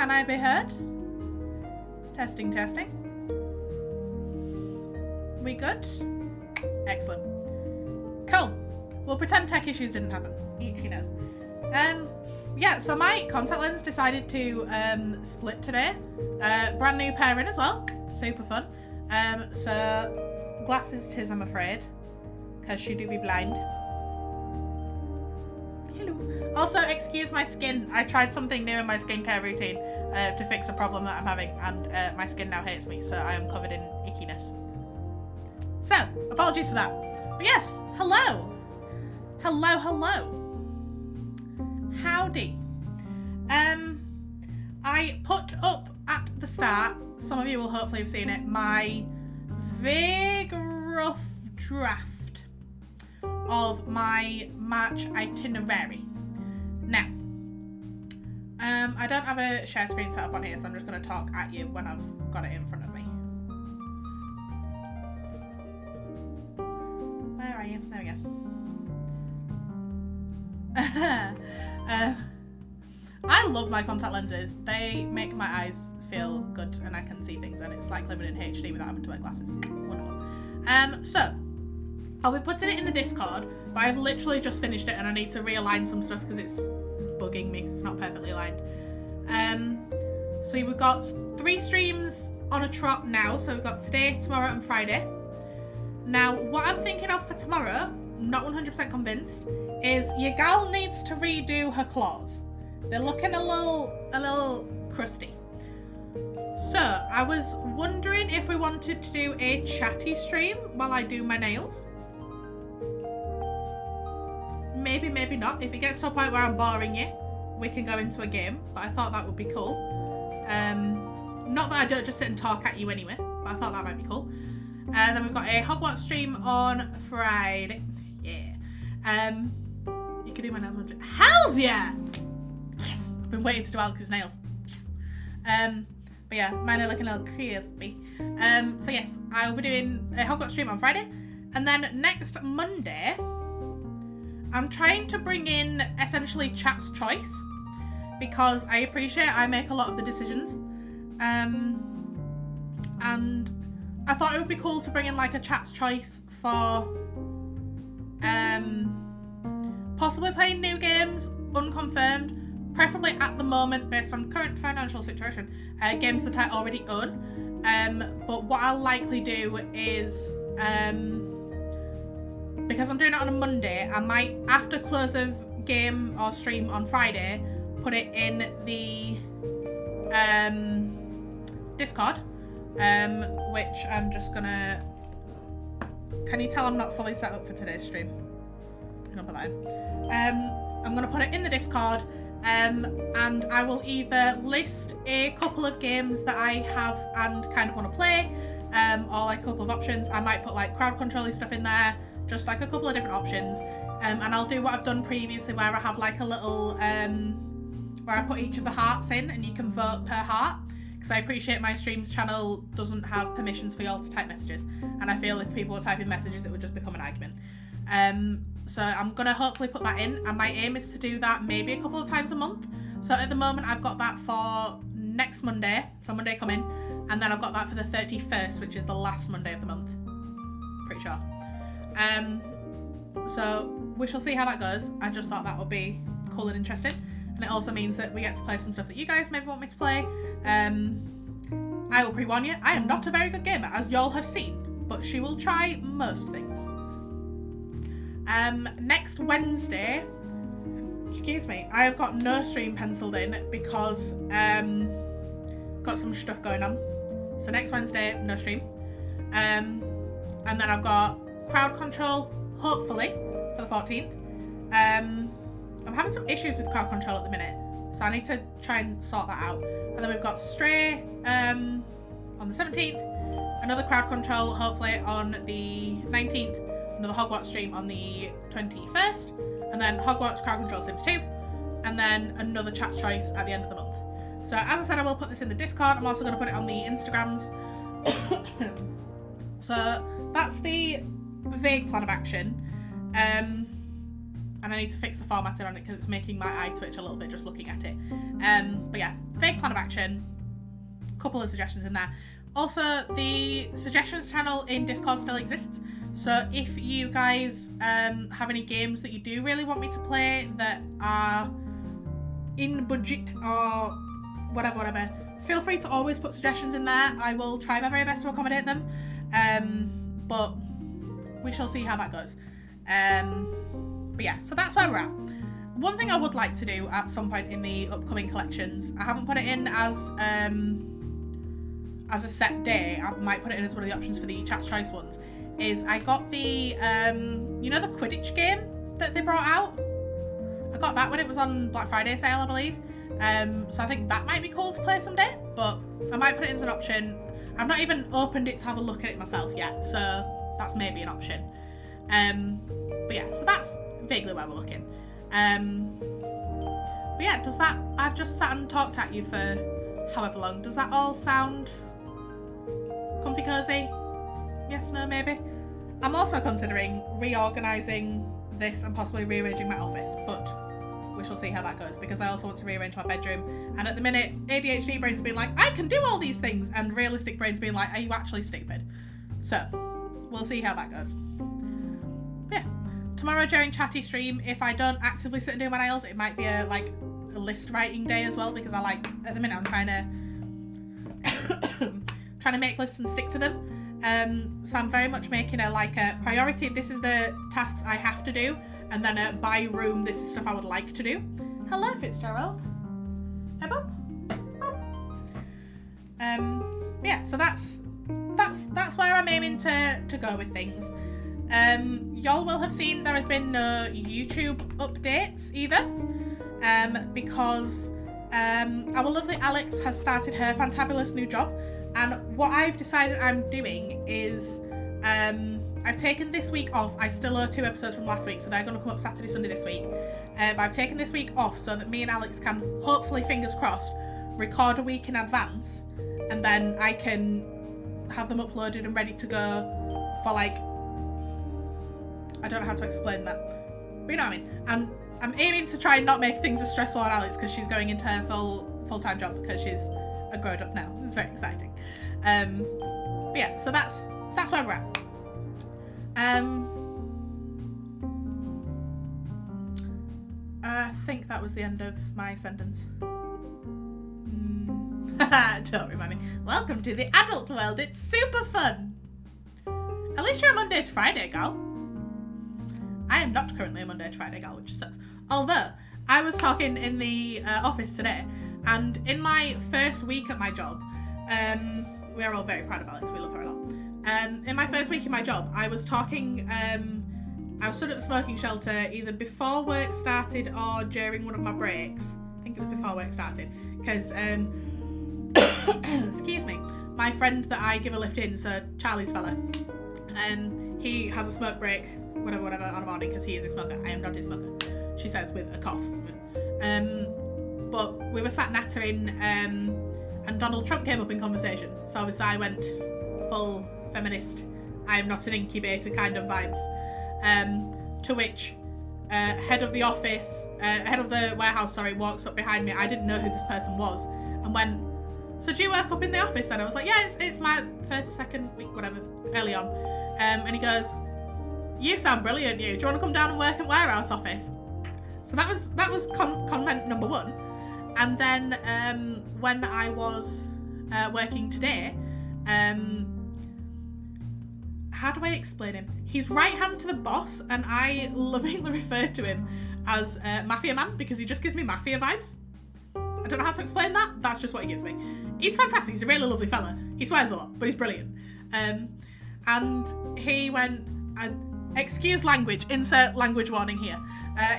Can I be heard? Testing, testing. We good? Excellent. Cool. We'll pretend tech issues didn't happen. She knows. Yeah, so my contact lens decided to split today. Brand new pairing as well. Super fun. So glasses tis, I'm afraid, because she do be blind. Hello. Also, excuse my skin. I tried something new in my skincare routine to fix a problem that I'm having, and my skin now hates me, so I am covered in ickiness. So, apologies for that. But yes, hello. Hello, hello. Howdy. I put up at the start, some of you will hopefully have seen it, my vague rough draft of my March itinerary. Now, I don't have a share screen set up on here, so I'm just going to talk at you when I've got it in front of me. Where are you? There we go. I love my contact lenses. They make my eyes feel good and I can see things, and it's like living in HD without having to wear glasses. Wonderful. So I'll be putting it in the Discord, but I've literally just finished it and I need to realign some stuff because it's bugging me because it's not perfectly aligned. So we've got 3 streams on a trot now. So we've got today, tomorrow and Friday. Now what I'm thinking of for tomorrow, not 100% convinced, is your gal needs to redo her claws. They're looking a little crusty. So I was wondering if we wanted to do a chatty stream while I do my nails. Maybe, maybe not. If it gets to a point where I'm boring you, we can go into a game, but I thought that would be cool. Not that I don't just sit and talk at you anyway, but I thought that might be cool. And then we've got a Hogwarts stream on Friday. Yeah. You can do my nails. Hells yeah! Yes! I've been waiting to do Alex's nails. Yes. But yeah, mine are looking a little crispy. So yes, I will be doing a Hogwarts stream on Friday. And then next Monday, I'm trying to bring in essentially chat's choice, because I appreciate I make a lot of the decisions. And I thought it would be cool to bring in like a chat's choice for possibly playing new games, unconfirmed, preferably at the moment based on current financial situation, games that I already own. But what I'll likely do is, because I'm doing it on a Monday, I might, after close of game or stream on Friday, put it in the Discord, which I'm just gonna... Can you tell I'm not fully set up for today's stream? I'm gonna put that in. I'm gonna put it in the Discord, and I will either list a couple of games that I have and kind of want to play, or like a couple of options. I might put like crowd control stuff in there, just like a couple of different options, and I'll do what I've done previously where I have like a little where I put each of the hearts in and you can vote per heart, because I appreciate my streams channel doesn't have permissions for y'all to type messages, and I feel if people were typing messages it would just become an argument. So I'm gonna hopefully put that in, and my aim is to do that maybe a couple of times a month. So at the moment I've got that for next Monday, so Monday coming, and then I've got that for the 31st, which is the last Monday of the month, pretty sure. So we shall see how that goes. I just thought that would be cool and interesting, and it also means that we get to play some stuff that you guys maybe want me to play. I will pre-warn you, I am not a very good gamer, as y'all have seen, but she will try most things. Next Wednesday, excuse me, I have got no stream penciled in because got some stuff going on. So next Wednesday, no stream. And then I've got crowd control, hopefully, for the 14th. I'm having some issues with crowd control at the minute, so I need to try and sort that out. And then we've got Stray on the 17th, another crowd control hopefully on the 19th, another Hogwarts stream on the 21st, and then Hogwarts crowd control Sims 2, and then another chat's choice at the end of the month. So as I said, I will put this in the Discord. I'm also going to put it on the Instagrams. So that's the vague plan of action. and I need to fix the formatting on it because it's making my eye twitch a little bit just looking at it. But yeah, vague plan of action, couple of suggestions in there. Also, the suggestions channel in Discord still exists, so if you guys have any games that you do really want me to play that are in budget or whatever, feel free to always put suggestions in there. I will try my very best to accommodate them, but we shall see how that goes. But yeah, so that's where we're at. One thing I would like to do at some point in the upcoming collections, I haven't put it in as a set day, I might put it in as one of the options for the Chat's Choice ones, is I got the, you know, the Quidditch game that they brought out? I got that when it was on Black Friday sale, I believe. So I think that might be cool to play someday, but I might put it as an option. I've not even opened it to have a look at it myself yet, so that's maybe an option. But yeah, so that's vaguely where we're looking. But yeah, does that, I've just sat and talked at you for however long, does that all sound comfy cozy? Yes, no, maybe? I'm also considering reorganising this and possibly rearranging my office, but we shall see how that goes, because I also want to rearrange my bedroom, and at the minute ADHD brain's being like, I can do all these things, and realistic brain's being like, are you actually stupid? So we'll see how that goes. Yeah, tomorrow during Chatty stream, if I don't actively sit and do my nails, it might be a list writing day as well, because I like, at the minute I'm trying to make lists and stick to them. So I'm very much making a priority, this is the tasks I have to do, and then by room, this is stuff I would like to do. Hello, Fitzgerald. Hey, Bob. Yeah, so that's where I'm aiming to go with things. Y'all will have seen there has been no YouTube updates either, because our lovely Alex has started her fantabulous new job, and what I've decided I'm doing is I've taken this week off. I still owe 2 episodes from last week, so they're going to come up Saturday, Sunday this week. But I've taken this week off so that me and Alex can, hopefully, fingers crossed, record a week in advance, and then I can have them uploaded and ready to go for I don't know how to explain that, but you know what I mean. I'm aiming to try and not make things as stressful on Alex because she's going into her full-time job because she's a grown up now. It's very exciting. But yeah, so that's where we're at. I think that was the end of my sentence. Don't remind me. Welcome to the adult world. It's super fun. At least you're a Monday to Friday gal. I am not currently a Monday to Friday gal, which sucks. Although, I was talking in the office today, and in my first week at my job, we are all very proud of Alex, we love her a lot. In my first week in my job, I was talking, I was stood at the smoking shelter either before work started or during one of my breaks. I think it was before work started, because, excuse me, my friend that I give a lift in, so Charlie's fella, he has a smoke break, whatever, on a morning, because he is a smoker. I am not a smoker, she says with a cough. But we were sat nattering, and Donald Trump came up in conversation. So obviously I went full feminist, I am not an incubator kind of vibes. To which head of the warehouse, walks up behind me. I didn't know who this person was, and went, so do you work up in the office then? I was like, yeah, it's my second week, whatever, early on. And he goes, you sound brilliant, you. Do you want to come down and work at warehouse office? So that was comment number 1. And then when I was working today, how do I explain him? He's right hand to the boss, and I lovingly refer to him as Mafia Man because he just gives me Mafia vibes. I don't know how to explain that. That's just what he gives me. He's fantastic. He's a really lovely fella. He swears a lot, but he's brilliant. And he went, excuse language, insert language warning here.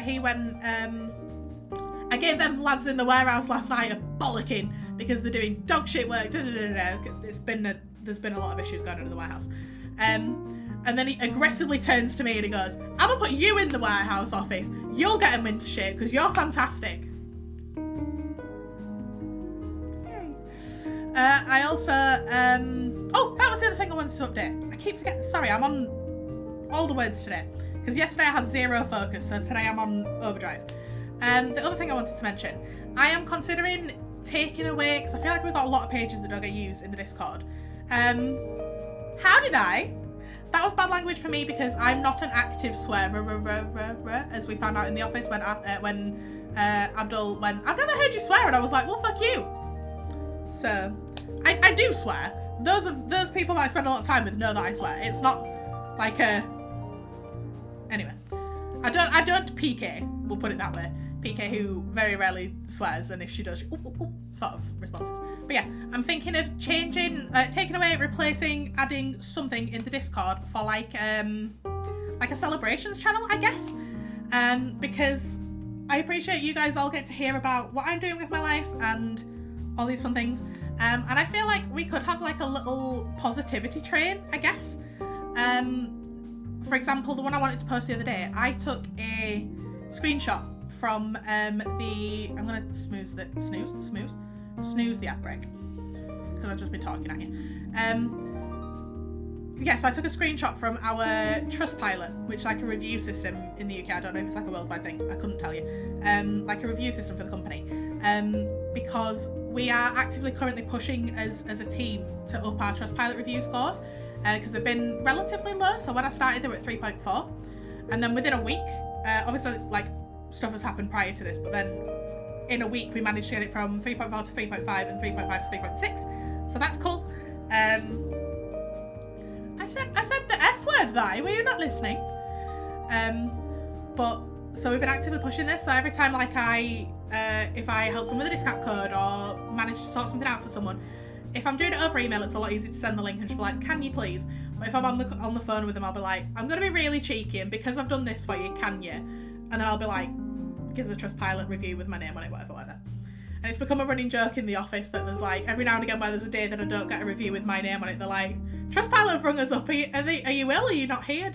He went, I gave them lads in the warehouse last night a bollocking because they're doing dog shit work. There's been a lot of issues going on in the warehouse. And then he aggressively turns to me and he goes, I'm gonna put you in the warehouse office. You'll get them into shape because you're fantastic. Yay. I also, oh, that was the other thing I wanted to update. I keep forgetting, sorry, I'm on all the words today. because yesterday I had zero focus, so today I'm on overdrive. The other thing I wanted to mention, I am considering taking away, because I feel like we've got a lot of pages that don't get used in the Discord. How did I? That was bad language for me because I'm not an active swearer, as we found out in the office when Abdul went, I've never heard you swear, and I was like, well, fuck you. So, I do swear. Those people that I spend a lot of time with know that I swear. It's not like a... Anyway. I don't PK, we'll put it that way. PK who very rarely swears, and if she does, sort of responses. But yeah, I'm thinking of changing, taking away, replacing, adding something in the Discord for like a celebrations channel, I guess. Because I appreciate you guys all get to hear about what I'm doing with my life and all these fun things. And I feel like we could have like a little positivity train, I guess. For example, the one I wanted to post the other day, I took a screenshot from the, I'm gonna snooze the ad break because I've just been talking at you. Yeah, so I took a screenshot from our Trustpilot, which is like a review system in the UK. I don't know if it's like a worldwide thing. I couldn't tell you. Like a review system for the company. Because we are actively currently pushing as a team to up our Trustpilot review scores because they've been relatively low. So when I started, they were at 3.4, and then within a week, obviously like stuff has happened prior to this, but then in a week we managed to get it from 3.4 to 3.5 and 3.5 to 3.6. So that's cool. I said the F word there. Were you not listening? But so we've been actively pushing this. So every time like if I help someone with a discount code or manage to sort something out for someone, if I'm doing it over email, it's a lot easier to send the link and just be like, can you please? But if I'm on the phone with them, I'll be like, I'm gonna be really cheeky, and because I've done this for you, can you? And then I'll be like, gives a Trustpilot review with my name on it, whatever. And it's become a running joke in the office that there's like every now and again where there's a day that I don't get a review with my name on it, they're like, Trustpilot have rung us up, are you ill? Are you not here?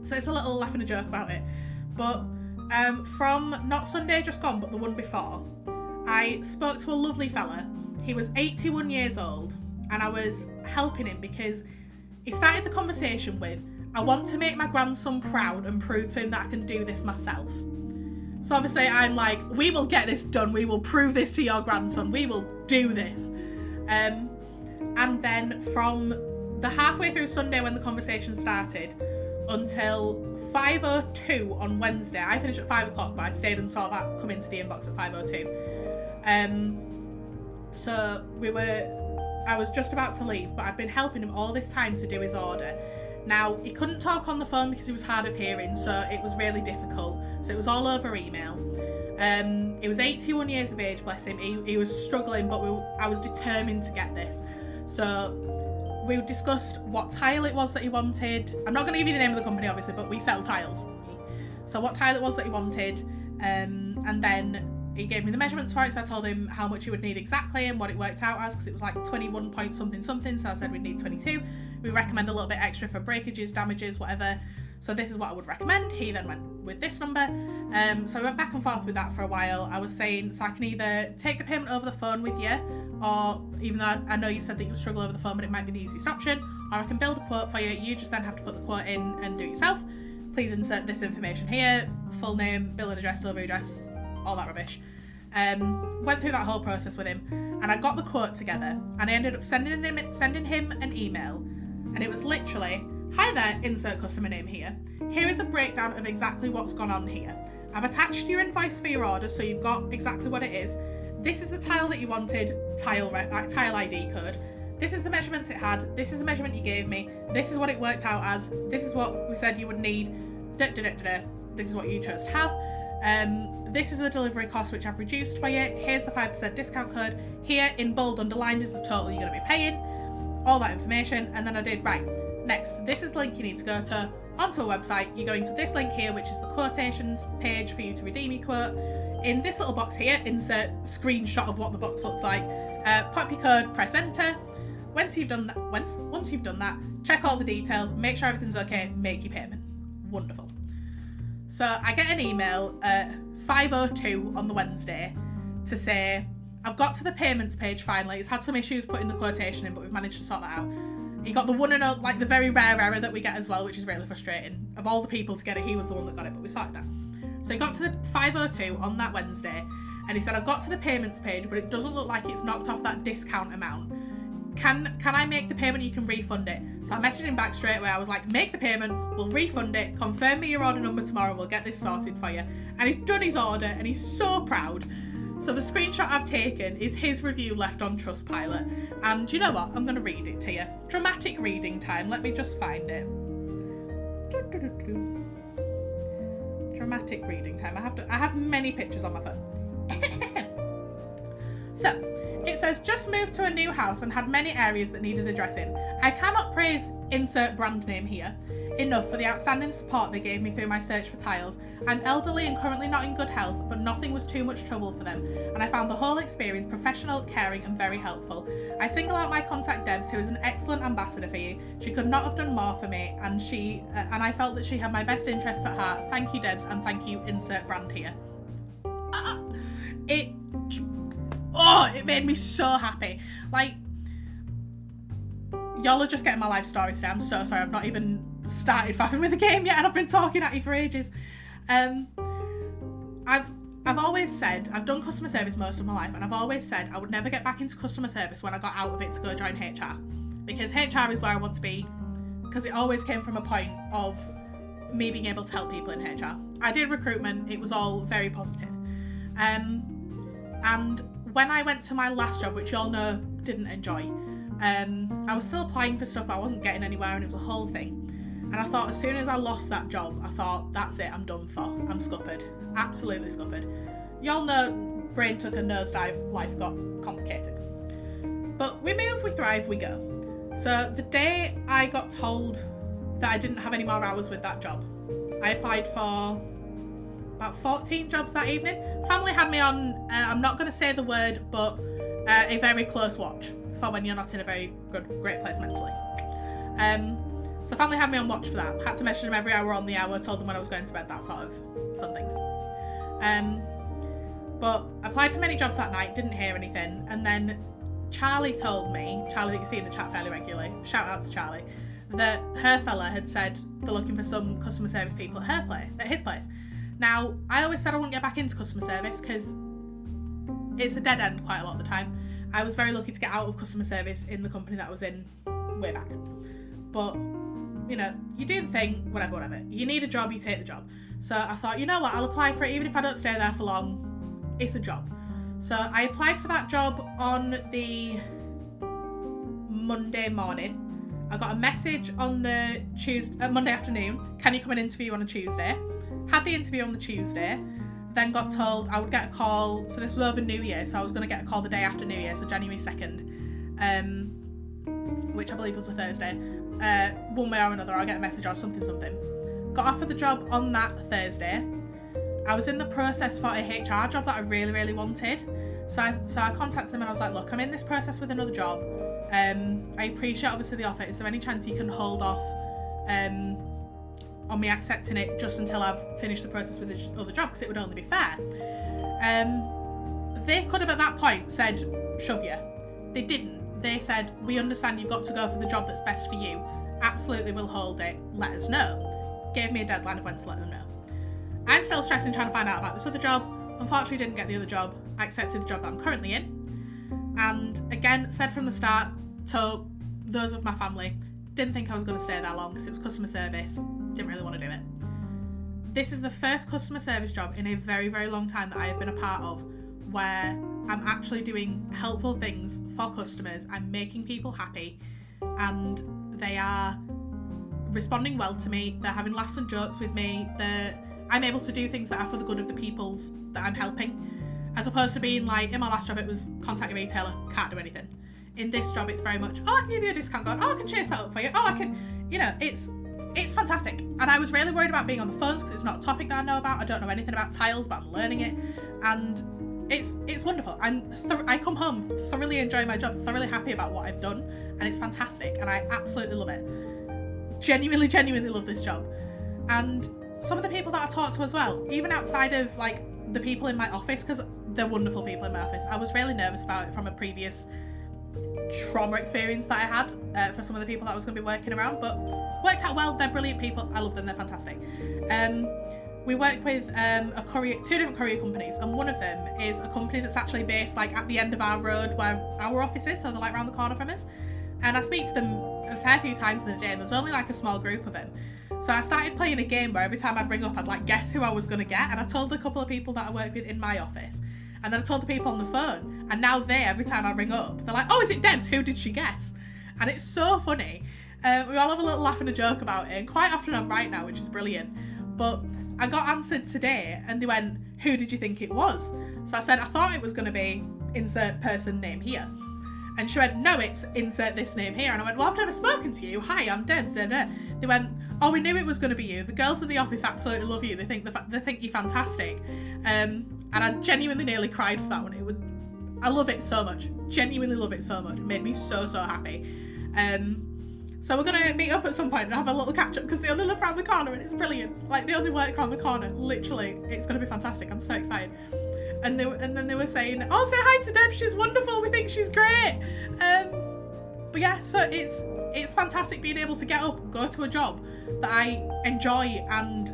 So it's a little laugh and a joke about it. But from not Sunday just gone, but the one before, I spoke to a lovely fella. He was 81 years old, and I was helping him because he started the conversation with, I want to make my grandson proud and prove to him that I can do this myself. So obviously I'm like, we will get this done. We will prove this to your grandson. We will do this. And then from the halfway through Sunday when the conversation started until 5:02 on Wednesday, I finished at 5 o'clock, but I stayed and saw that come into the inbox at 5:02. So I was just about to leave, but I'd been helping him all this time to do his order. Now, he couldn't talk on the phone because he was hard of hearing, so it was really difficult. So it was all over email. He was 81 years of age, bless him. He was struggling, but I was determined to get this. So we discussed what tile it was that he wanted. I'm not going to give you the name of the company, obviously, but we sell tiles. So what tile it was that he wanted, and then he gave me the measurements for it, so I told him how much he would need exactly and what it worked out as, because it was like 21 point something, so I said we'd need 22. We recommend a little bit extra for breakages, damages, whatever. So this is what I would recommend. He then went with this number. So I went back and forth with that for a while. I was saying, so I can either take the payment over the phone with you, or even though I know you said that you struggle over the phone, but it might be the easiest option, or I can build a quote for you. You just then have to put the quote in and do it yourself. Please insert this information here, full name, billing address, delivery address, all that rubbish. Went through that whole process with him, and I got the quote together, and I ended up sending him an email, and it was literally, hi there, insert customer name here. Here is a breakdown of exactly what's gone on here. I've attached your invoice for your order, so you've got exactly what it is. This is the tile that you wanted, tile ID code. This is the measurements it had. This is the measurement you gave me. This is what it worked out as. This is what we said you would need. This is what you chose to have. This is the delivery cost, which I've reduced for you. Here's the 5% discount code. Here in bold underlined is the total you're going to be paying. All that information. And then I did, right, next, this is the link you need to go to onto a website. You're going to this link here, which is the quotations page for you to redeem your quote. In this little box here, insert screenshot of what the box looks like. Pop your code, press enter. Once you've done that, check all the details, make sure everything's okay, make your payment. Wonderful. So I get an email at 5:02 on the Wednesday to say, I've got to the payments page finally. It's had some issues putting the quotation in, but we've managed to sort that out. He got the one and only, like the very rare error that we get as well, which is really frustrating. Of all the people to get it, he was the one that got it, but we sorted that. So he got to the 5:02 on that Wednesday, and he said, I've got to the payments page, but it doesn't look like it's knocked off that discount amount. Can I make the payment? You can refund it. So I messaged him back straight away. I was like, make the payment, we'll refund it, confirm me your order number tomorrow, we'll get this sorted for you. And he's done his order, and he's so proud. So the screenshot I've taken is his review left on Trustpilot. And you know what? I'm going to read it to you. Dramatic reading time. Let me just find it. Dramatic reading time. I have many pictures on my phone. So, it says, just moved to a new house and had many areas that needed addressing. I cannot praise insert brand name here enough for the outstanding support they gave me through my search for tiles. I'm elderly and currently not in good health, but nothing was too much trouble for them, and I found the whole experience professional, caring and very helpful. I single out my contact Debs, who is an excellent ambassador for you. She could not have done more for me, and I felt that she had my best interests at heart. Thank you, Debs, and thank you, insert brand here. It made me so happy. Like, y'all are just getting my life story today. I'm so sorry, I've not even started faffing with the game yet, and I've been talking at you for ages. I've always said, I've done customer service most of my life, and I've always said I would never get back into customer service when I got out of it to go join HR, because HR is where I want to be, because it always came from a point of me being able to help people in HR. I did recruitment, it was all very positive. And when I went to my last job, which y'all know didn't enjoy, I was still applying for stuff, but I wasn't getting anywhere, and it was a whole thing. And I thought, as soon as I lost that job, I thought, that's it, I'm done for. I'm scuppered. Absolutely scuppered. Y'all know, brain took a nosedive, life got complicated. But we move, we thrive, we go. So the day I got told that I didn't have any more hours with that job, I applied for about 14 jobs that evening. Family had me on, I'm not going to say the word, but a very close watch for when you're not in a very great place mentally. So family had me on watch for that. Had to message them every hour on the hour, told them when I was going to bed, that sort of fun things. But I applied for many jobs that night, didn't hear anything, and then Charlie told me, Charlie that you see in the chat fairly regularly, shout out to Charlie, that her fella had said they're looking for some customer service people at his place. Now, I always said I wouldn't get back into customer service because it's a dead end quite a lot of the time. I was very lucky to get out of customer service in the company that I was in way back. But, you know, you do the thing, whatever. You need a job, you take the job. So I thought, you know what, I'll apply for it even if I don't stay there for long. It's a job. So I applied for that job on the Monday morning. I got a message on the Monday afternoon, can you come and interview on a Tuesday? Had the interview on the Tuesday, then got told I would get a call, so this was over New Year, so I was going to get a call the day after New Year, so January 2nd, which I believe was a Thursday. One way or another, I'll get a message or something. Got offered the job on that Thursday. I was in the process for a HR job that I really, really wanted, so I contacted them and I was like, look, I'm in this process with another job. I appreciate obviously the offer. Is there any chance you can hold off on me accepting it just until I've finished the process with the other job, because it would only be fair. They could have at that point said, shove you. They didn't. They said, we understand you've got to go for the job that's best for you. Absolutely, we'll hold it. Let us know. Gave me a deadline of when to let them know. I'm still stressing trying to find out about this other job. Unfortunately, didn't get the other job. I accepted the job that I'm currently in. And again, said from the start to those of my family, didn't think I was going to stay there long because it was customer service. Didn't really want to do it. This is the first customer service job in a very, very long time that I have been a part of where I'm actually doing helpful things for customers. I'm making people happy and they are responding well to me. They're having laughs and jokes with me. I'm able to do things that are for the good of the peoples that I'm helping, as opposed to being like, in my last job it was contact a retailer, can't do anything. In this job it's very much, oh, I can give you a discount code, oh, I can chase that up for you, oh, I can, you know, it's fantastic. And I was really worried about being on the phones because it's not a topic that I know about. I don't know anything about tiles, but I'm learning it, and it's wonderful. I come home thoroughly enjoying my job, thoroughly happy about what I've done, and it's fantastic, and I absolutely love it. Genuinely love this job. And some of the people that I talked to as well, even outside of like the people in my office, because they're wonderful people in my office, I was really nervous about it from a previous trauma experience that I had for some of the people that I was going to be working around, but worked out well. They're brilliant people. I love them. They're fantastic. We work with two different courier companies, and one of them is a company that's actually based like at the end of our road where our office is, so they're like around the corner from us. And I speak to them a fair few times in the day, and there's only like a small group of them. So I started playing a game where every time I'd ring up, I'd like guess who I was going to get, and I told a couple of people that I work with in my office, and then I told the people on the phone, and now every time I ring up, they're like, oh, is it Debs? Who did she guess? And it's so funny. We all have a little laugh and a joke about it, and quite often I'm right now, which is brilliant. But I got answered today, and they went, who did you think it was? So I said, I thought it was going to be insert person name here. And she went, no, it's insert this name here. And I went, well, I've never spoken to you. Hi, I'm Debs. They went, oh, we knew it was going to be you. The girls in the office absolutely love you. They think you're fantastic. And I genuinely nearly cried for that one. I love it so much. Genuinely love it so much. It made me so, so happy. So we're going to meet up at some point and have a little catch up because they only live around the corner and it's brilliant. Like, they only work around the corner. Literally, it's going to be fantastic. I'm so excited. And then they were saying, oh, say hi to Deb, she's wonderful, we think she's great. But yeah, so it's fantastic being able to get up and go to a job that I enjoy, and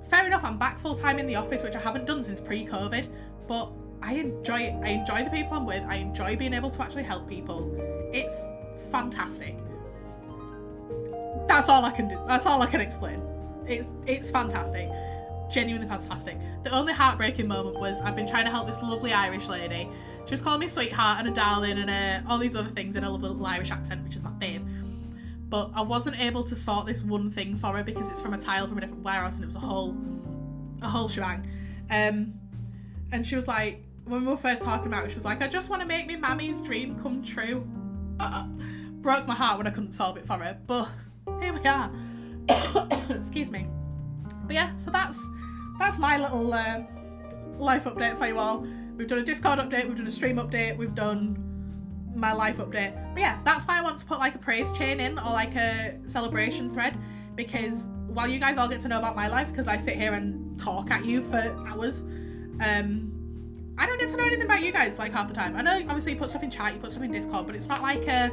fair enough, I'm back full time in the office, which I haven't done since pre-COVID, but I enjoy it. I enjoy the people I'm with. I enjoy being able to actually help people. It's fantastic. That's all I can do. That's all I can explain. It's fantastic. Genuinely fantastic. The only heartbreaking moment was I've been trying to help this lovely Irish lady. She was calling me sweetheart and a darling and all these other things in a lovely little Irish accent, which is my fave. But I wasn't able to sort this one thing for her because it's from a tile from a different warehouse and it was a whole shebang. And she was like, when we were first talking about it, she was like, I just want to make me mammy's dream come true. Broke my heart when I couldn't solve it for her, but here we are. Excuse me. But yeah, so that's my little life update for you all. We've done a Discord update, we've done a stream update, we've done my life update. But yeah, that's why I want to put like a praise chain in or like a celebration thread, because while you guys all get to know about my life, because I sit here and talk at you for hours, I don't get to know anything about you guys like half the time. I know obviously you put stuff in chat, you put stuff in Discord, but it's not like a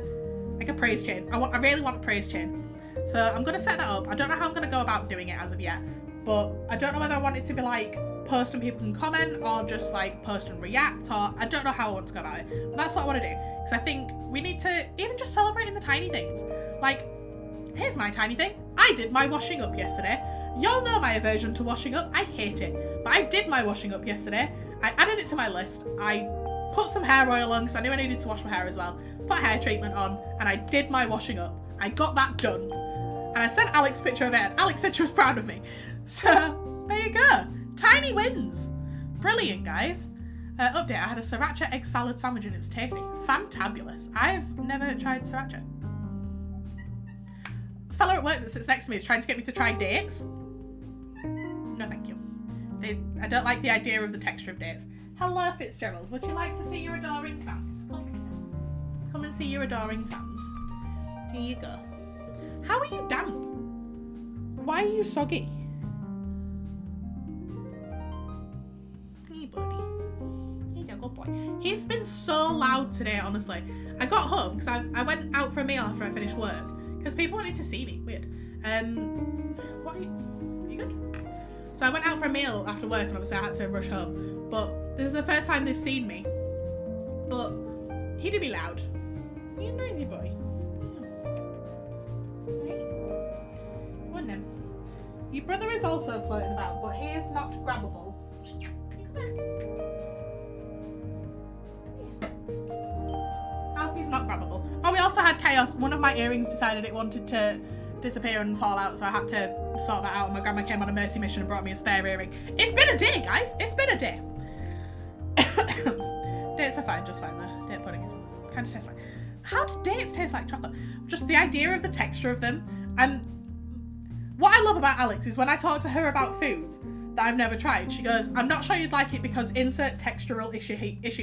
praise chain. I really want a praise chain. So I'm going to set that up. I don't know how I'm going to go about doing it as of yet, but I don't know whether I want it to be like post and people can comment or just like post and react, or I don't know how I want to go about it. But that's what I want to do, because I think we need to even just celebrate in the tiny things. Like, here's my tiny thing. I did my washing up yesterday. Y'all know my aversion to washing up. I hate it. But I did my washing up yesterday. I added it to my list. I put some hair oil on because I knew I needed to wash my hair as well. Put hair treatment on, and I did my washing up. I got that done. And I sent Alex a picture of it, and Alex said she was proud of me. So, there you go. Tiny wins. Brilliant, guys. Update, I had a sriracha egg salad sandwich and it was tasty. Fantabulous. I've never tried sriracha. A fella at work that sits next to me is trying to get me to try dates. No, thank you. I don't like the idea of the texture of dates. Hello, Fitzgerald. Would you like to see your adoring fans? Come and see your adoring fans. Here you go. How are you damp? Why are you soggy? Hey, buddy. Here you go, good boy. He's been so loud today, honestly. I got home because I went out for a meal after I finished work because people wanted to see me. Weird. What are you good? So I went out for a meal after work and obviously I had to rush home. But this is the first time they've seen me. But he did be loud. You're a noisy boy. Your brother is also floating about, but he is not grabbable. Alfie's not grabbable. Oh, we also had chaos. One of my earrings decided it wanted to disappear and fall out, so I had to sort that out. And my grandma came on a mercy mission and brought me a spare earring. It's been a day, guys. It's been a day. Dates are fine, just fine though. Date pudding is kind of tastes like. How do dates taste like chocolate? Just the idea of the texture of them. What I love about Alex is when I talk to her about foods that I've never tried, she goes, I'm not sure you'd like it because insert textural issue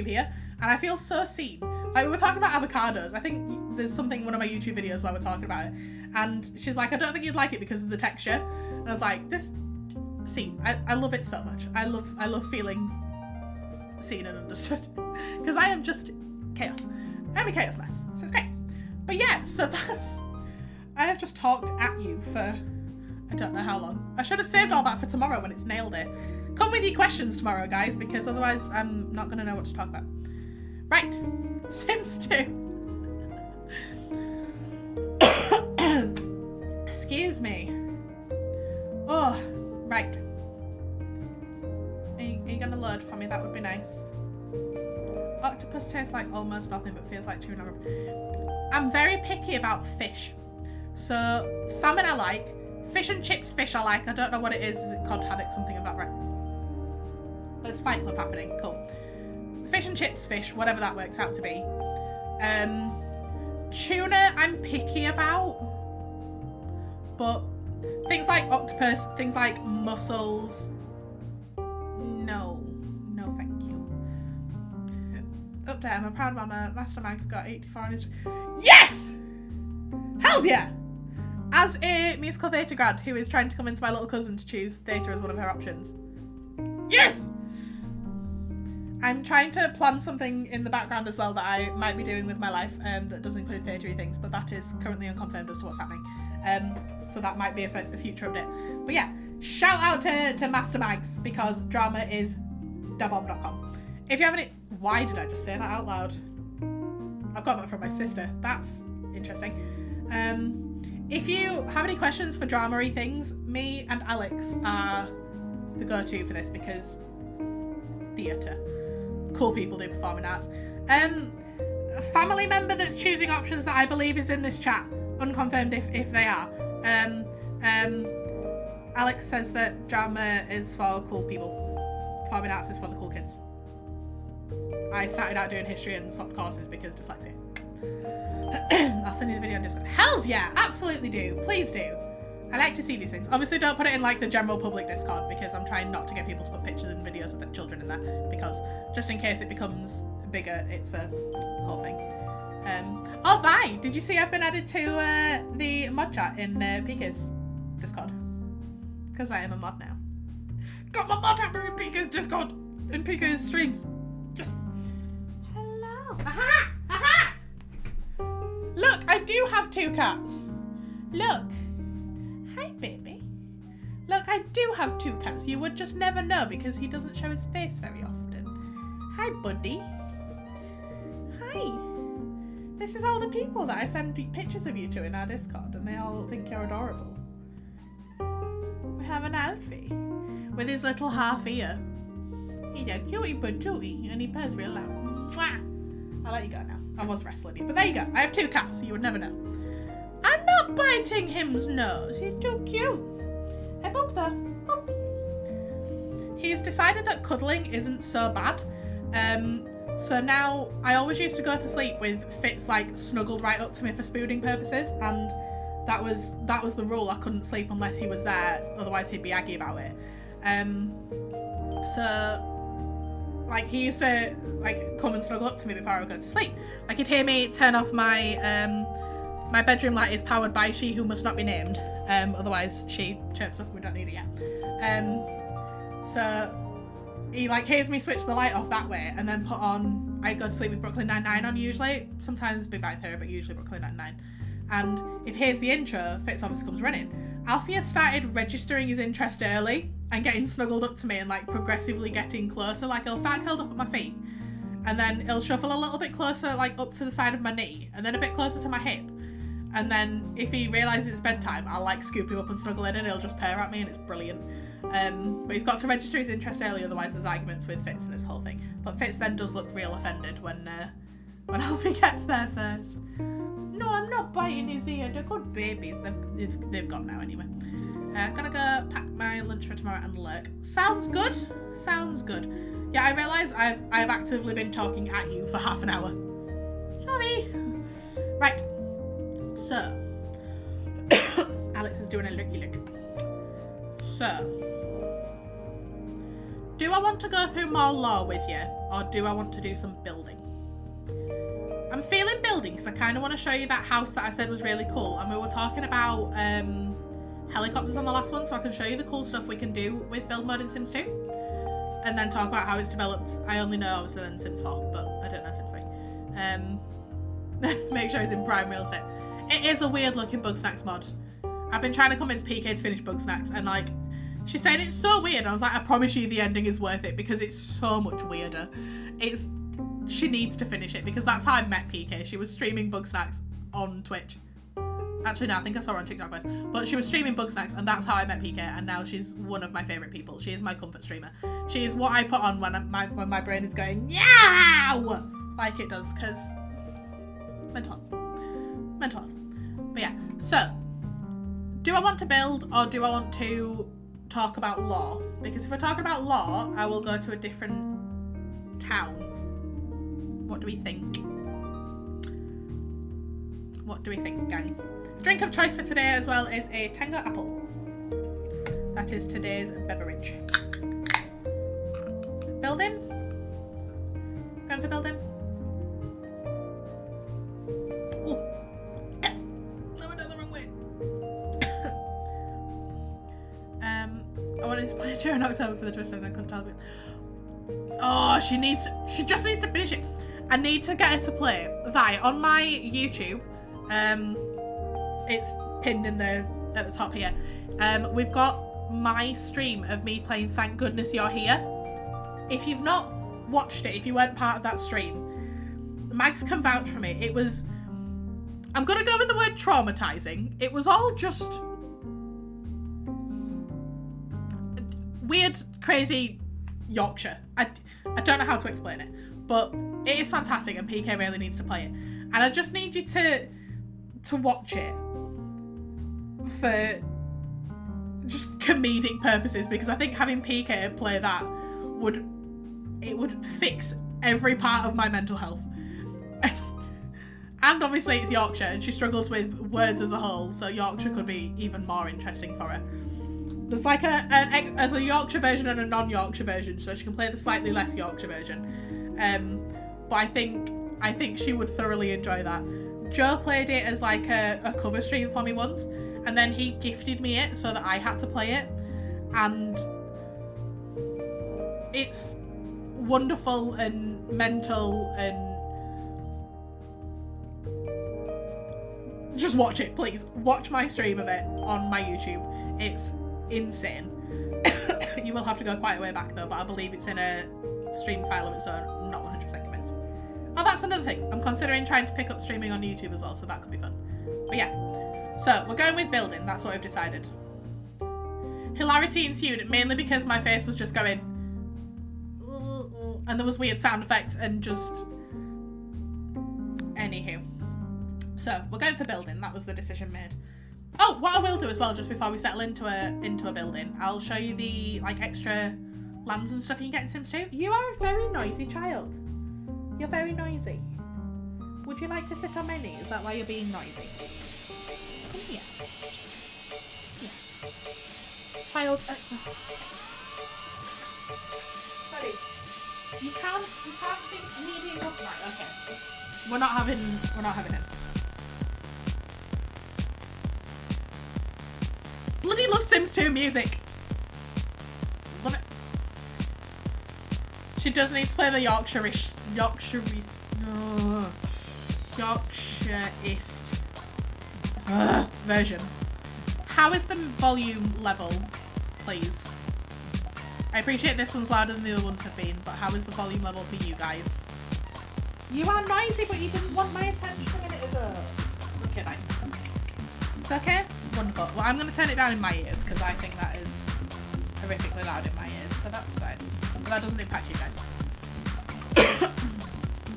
here. And I feel so seen. Like, we were talking about avocados. I think there's something, one of my YouTube videos where we're talking about it. And she's like, I don't think you'd like it because of the texture. And I was like, I love it so much. I love feeling seen and understood. Because I am just chaos. I'm a chaos mess, so it's great. But yeah, so I have just talked at you for I don't know how long. I should have saved all that for tomorrow when it's nailed it. Come with your questions tomorrow, guys, because otherwise I'm not going to know what to talk about. Right, Sims 2. Excuse me. Oh, right. Are you going to load for me? That would be nice. Octopus tastes like almost nothing but feels like tuna. I'm very picky about fish. So, salmon I like. Fish and chips fish I like. I don't know what it is. Is it cod haddock? Something of that, right? There's Fight Club happening. Cool. Fish and chips fish, whatever that works out to be. Tuna I'm picky about. But things like octopus, things like mussels, no thank you. Update, I'm a proud mama. Master Mag's got 84 on his... Yes! Hells yeah! As a musical theatre grad who is trying to convince my little cousin to choose theatre as one of her options. Yes! I'm trying to plan something in the background as well that I might be doing with my life that does include theatre-y things, but that is currently unconfirmed as to what's happening. So that might be a future update. But yeah, shout out to Master Mags because drama is dabomb.com. If you have any... Why did I just say that out loud? I've got that from my sister. That's interesting. If you have any questions for drama-y things, me and Alex are the go-to for this because theatre. Cool people do performing arts. A family member that's choosing options that I believe is in this chat. Unconfirmed if they are. Alex says that drama is for cool people. Performing arts is for the cool kids. I started out doing history and swapped courses because dyslexia. I'll send you the video on Discord. Hells yeah, absolutely do. Please do. I like to see these things. Obviously don't put it in like the general public Discord because I'm trying not to get people to put pictures and videos of their children in there because just in case it becomes bigger, it's a whole thing. Oh, Vi, did you see I've been added to the mod chat in Pika's Discord? Because I am a mod now. Got my mod hammer in Pika's Discord! In Pika's streams. Yes! Hello! Aha! Aha! Look, I do have 2 cats. Look. Hi, baby. Look, I do have 2 cats. You would just never know because he doesn't show his face very often. Hi, buddy. Hi. This is all the people that I send pictures of you to in our Discord, and they all think you're adorable. We have an Alfie with his little half ear. He's a cutie patootie, and he purrs real loud. Mwah! I'll let you go now. I was wrestling you, but there you go. I have 2 cats, so you would never know. I'm not biting him's nose. He's too cute. I boop there. Boop. He's decided that cuddling isn't so bad. So now I always used to go to sleep with Fitz like snuggled right up to me for spooning purposes, and that was the rule. I couldn't sleep unless he was there, otherwise he'd be aggy about it. So like he used to like come and snuggle up to me before I would go to sleep. Like he'd hear me turn off my my bedroom light is powered by she who must not be named. Otherwise she chirps up and we don't need it yet. So he like hears me switch the light off that way and then put on, I go to sleep with Brooklyn Nine-Nine on usually, sometimes Big Bang Theory, but usually Brooklyn Nine-Nine. And if he hears the intro, Fitz obviously comes running. Alfie has started registering his interest early and getting snuggled up to me and like progressively getting closer. Like he'll start curled up at my feet and then he'll shuffle a little bit closer like up to the side of my knee and then a bit closer to my hip. And then if he realises it's bedtime, I'll like scoop him up and snuggle in and he'll just purr at me and it's brilliant. But he's got to register his interest early, otherwise there's arguments with Fitz and this whole thing. But Fitz then does look real offended when Alfie gets there first. No, I'm not biting his ear. They're good babies. They've gone now anyway. Gonna go pack my lunch for tomorrow and lurk. Sounds good. Sounds good. Yeah, I realise I've actively been talking at you for half an hour. Sorry. Right. So, Alex is doing a looky look. So, do I want to go through more lore with you, or do I want to do some building? I'm feeling building because I kind of want to show you that house that I said was really cool, and we were talking about helicopters on the last one, so I can show you the cool stuff we can do with build mode in Sims 2, and then talk about how it's developed. I only know obviously in Sims 4, but I don't know Sims 3. Make sure he's in prime real estate. It is a weird looking Bugsnax mod. I've been trying to convince PK to finish Bugsnax, and like, she's saying it's so weird. And I was like, I promise you the ending is worth it because it's so much weirder. She needs to finish it because that's how I met PK. She was streaming Bugsnax on Twitch. Actually, no, I think I saw her on TikTok first. But she was streaming Bugsnax, and that's how I met PK, and now she's one of my favourite people. She is my comfort streamer. She is what I put on when my brain is going, yow! Like it does, because mental health. But yeah, so, do I want to build, or do I want to talk about law? Because if we're talking about law, I will go to a different town. What do we think? What do we think, gang? Drink of choice for today as well is a Tango apple. That is today's beverage. Building? Going for building? Oh. I went down the wrong way. I wanted to play it during October for the Twister and I couldn't tell. Oh, she just needs to finish it. I need to get her to play that on my YouTube. It's pinned in at the top here. We've got my stream of me playing Thank Goodness You're Here. If you've not watched it, if you weren't part of that stream, Mags can vouch for me. It was, I'm gonna go with the word traumatizing. It was all just weird, crazy Yorkshire. I don't know how to explain it, but it is fantastic and PK really needs to play it. And I just need you to watch it for just comedic purposes, because I think having PK play that would fix every part of my mental health. And obviously it's Yorkshire and she struggles with words as a whole, so Yorkshire could be even more interesting for her. There's like a Yorkshire version and a non-Yorkshire version, so she can play the slightly less Yorkshire version. But I think she would thoroughly enjoy that. Joe played it as like a cover stream for me once, and then he gifted me it so that I had to play it, and it's wonderful and mental, and just watch it, please. Watch my stream of it on my YouTube. It's insane. You will have to go quite a way back though, but I believe it's in a stream file of its own. I'm not 100% convinced. Oh, that's another thing. I'm considering trying to pick up streaming on YouTube as well, so that could be fun. But yeah. So, we're going with building. That's what we've decided. Hilarity ensued, mainly because my face was just going... and there was weird sound effects and just... Anywho. So, we're going for building. That was the decision made. Oh, what I will do as well, just before we settle into a building, I'll show you the, like, extra lands and stuff you can get in Sims 2. You are a very noisy child. You're very noisy. Would you like to sit on my knee? Is that why you're being noisy? Come here. Yeah. Child. Buddy, you can't think medium up. Right, okay. We're not having him. Bloody love Sims 2 music. Love it. She does need to play the Yorkshireist version. How is the volume level, please? I appreciate this one's louder than the other ones have been, but how is the volume level for you guys? You are noisy, but you didn't want my attention a minute ago. Okay, nice. It's okay? Wonderful. Well, I'm going to turn it down in my ears, because I think that is horrifically loud in my ears, so that's fine. But that doesn't impact you guys.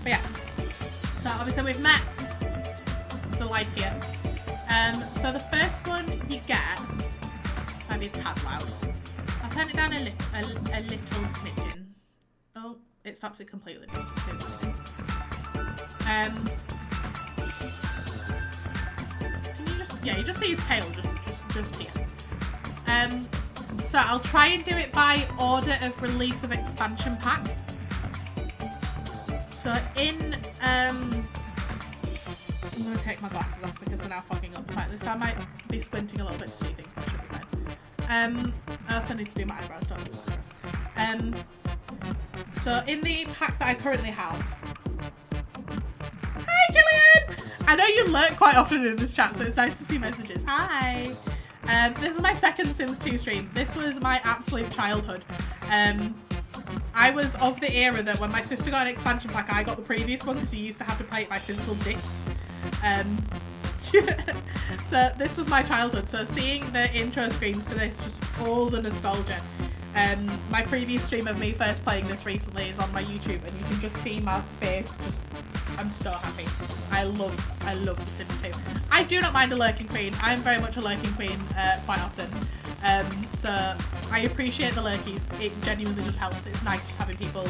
But yeah. So obviously we've met the life here. So the first one you get might be a tad loud. I'll turn it down a little smidgen. Oh, it stops it completely. You just see his tail just here. So I'll try and do it by order of release of expansion pack. So in I'm gonna take my glasses off because they're now fogging up slightly, so I might be squinting a little bit to see things, but it should be fine. I also need to do my eyebrows, don't I? So in the pack that I currently have. Hi, Gillian! I know you lurk quite often in this chat, so it's nice to see messages. Hi. This is my second Sims 2 stream. This was my absolute childhood. I was of the era that when my sister got an expansion pack, I got the previous one because you used to have to play it by physical disc. So this was my childhood. So seeing the intro screens to this, just all the nostalgia. My previous stream of me first playing this recently is on my YouTube, and you can just see my face. Just, I'm so happy. I love The Sims 2. I do not mind a lurking queen. I'm very much a lurking queen quite often. So I appreciate the lurkies. It genuinely just helps. It's nice having people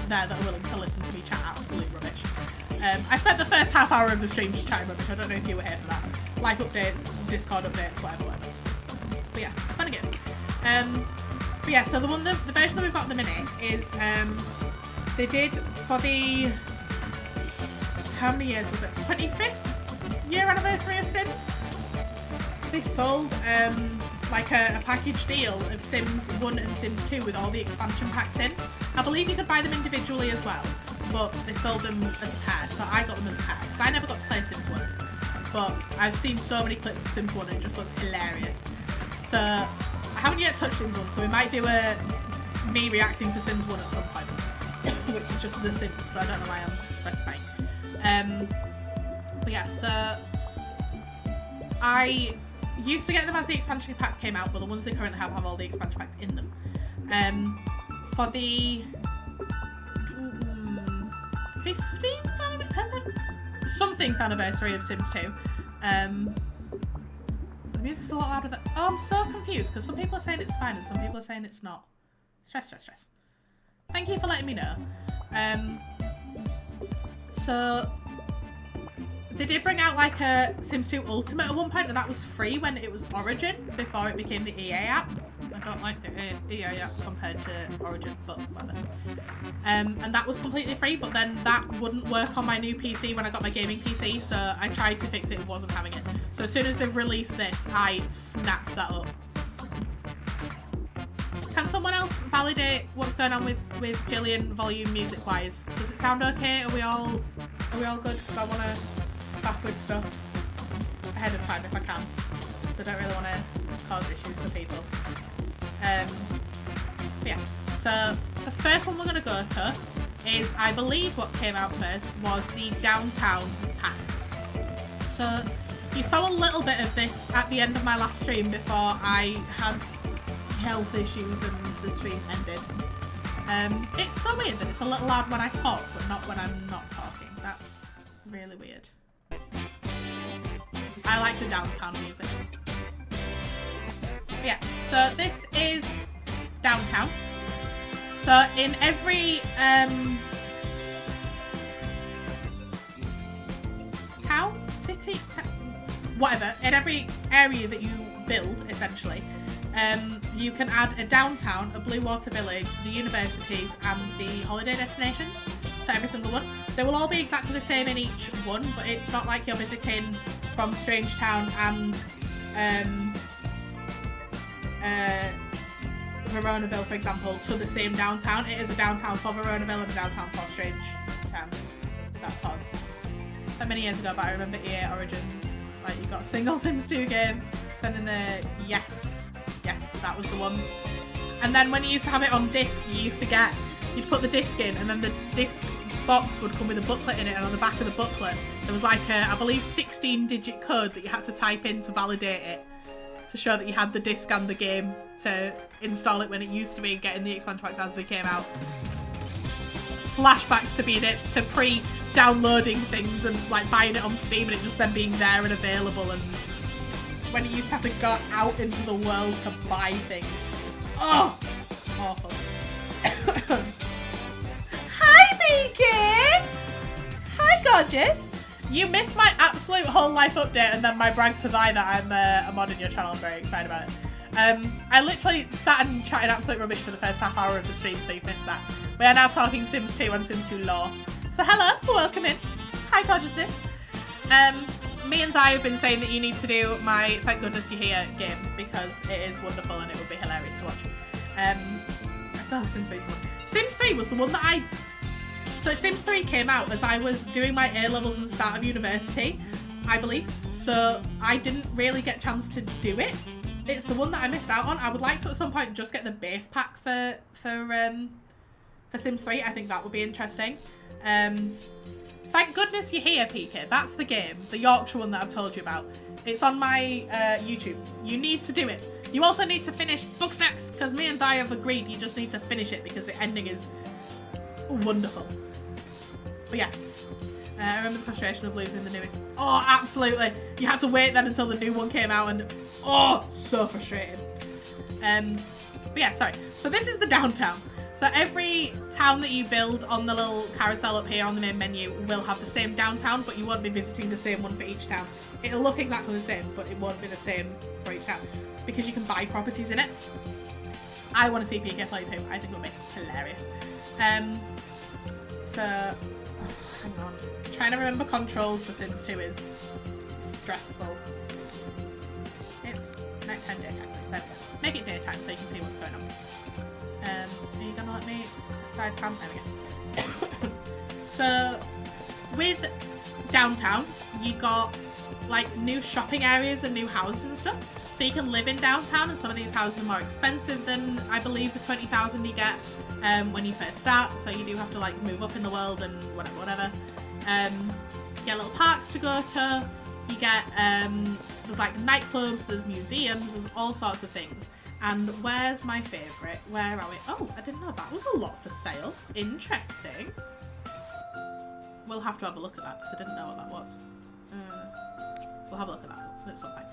there that are willing to listen to me chat absolute rubbish. I spent the first half hour of the stream just chatting rubbish. I don't know if you were here for that. Life updates, Discord updates, whatever. But yeah, fun again. But yeah, so the version that we've got at the minute is they did for the, how many years was it? 25th year anniversary of Sims. They sold like a package deal of Sims 1 and Sims 2 with all the expansion packs in. I believe you could buy them individually as well, but they sold them as a pair, so I got them as a pair because I never got to play Sims 1. But I've seen so many clips of Sims 1 and it just looks hilarious. So I haven't yet touched Sims 1, so we might do a me reacting to Sims 1 at some point, which is just The Sims, so I don't know why I'm specifying. But yeah, so I used to get them as the expansion packs came out, but the ones they currently have all the expansion packs in them. For the 15th anniversary, something anniversary of Sims 2. The music's a lot louder than... Oh, I'm so confused because some people are saying it's fine and some people are saying it's not. Stress. Thank you for letting me know. So they did bring out like a Sims 2 Ultimate at one point, and that was free when it was Origin before it became the EA app. I don't like the EA app compared to Origin, but whatever. And that was completely free, but then that wouldn't work on my new PC when I got my gaming PC, so I tried to fix it and wasn't having it. So as soon as they've released this, I snapped that up. Can someone else validate what's going on with Jillian volume music wise? Does it sound okay? Are we all good? Because I want to back with stuff ahead of time if I can. So I don't really want to cause issues for people. Yeah, so the first one we're going to go to is, I believe what came out first was the Downtown pack. So you saw a little bit of this at the end of my last stream before I had health issues and the stream ended. It's so weird that it's a little loud when I talk but not when I'm not talking. That's really weird. I like the Downtown music. But yeah, so this is Downtown. So in every town, city, whatever, in every area that you build, essentially, you can add a downtown, a blue water village, the universities, and the holiday destinations to every single one. They will all be exactly the same in each one, but it's not like you're visiting from Strangetown and Veronaville, for example, to the same downtown. It is a downtown for Veronaville and a downtown for Strangetown. That's sort of many years ago, but I remember EA Origins, like you got a single Sims 2 game, sending the yes, that was the one. And then when you used to have it on disc, you'd put the disc in, and then the disc box would come with a booklet in it, and on the back of the booklet there was like a, I believe, 16-digit code that you had to type in to validate it, to show that you had the disc and the game to install it, when it used to be getting the expansion packs as they came out. Flashbacks to being it, to pre-downloading things and like buying it on Steam and it just then being there and available, and when you used to have to go out into the world to buy things. Oh, awful. Hi, Megan! Hi, gorgeous! You missed my absolute whole life update and then my brag to thee that I'm a mod in your channel. I'm very excited about it. I literally sat and chatted absolute rubbish for the first half hour of the stream, so you've missed that. We are now talking Sims 2 and Sims 2 lore. So hello, welcome in. Hi, gorgeousness. Me and Thai have been saying that you need to do my Thank Goodness You're Here game because it is wonderful and it would be hilarious to watch. I still have Sims 3 one. Sims 3 was the one that So Sims 3 came out as I was doing my A-levels and start of university, I believe. So I didn't really get a chance to do it. It's the one that I missed out on. I would like to at some point just get the base pack for Sims 3. I think that would be interesting. Thank goodness you're here, PK. That's the game, the Yorkshire one that I've told you about. It's on my YouTube. You need to do it. You also need to finish Bugsnax, because me and Di have agreed you just need to finish it because the ending is wonderful. But yeah, I remember the frustration of losing the newest. Oh, absolutely. You had to wait then until the new one came out and oh, so frustrating. But yeah, sorry. So this is the downtown. So every town that you build on the little carousel up here on the main menu will have the same downtown, but you won't be visiting the same one for each town. It'll look exactly the same, but it won't be the same for each town because you can buy properties in it. I want to see PK play too. I think it'll be hilarious. So, hang on. Trying to remember controls for Sims 2 is stressful. It's nighttime, daytime. So make it daytime so you can see what's going on. Are you gonna let me side pan? There we go. So with downtown, you got like new shopping areas and new houses and stuff. So you can live in downtown, and some of these houses are more expensive than I believe the 20,000 you get when you first start. So you do have to like move up in the world and whatever. You get little parks to go to. You get there's like nightclubs, there's museums, there's all sorts of things. And where's my favourite? Where are we? Oh, I didn't know that was a lot for sale. Interesting. We'll have to have a look at that because I didn't know what that was. We'll have a look at that at some point.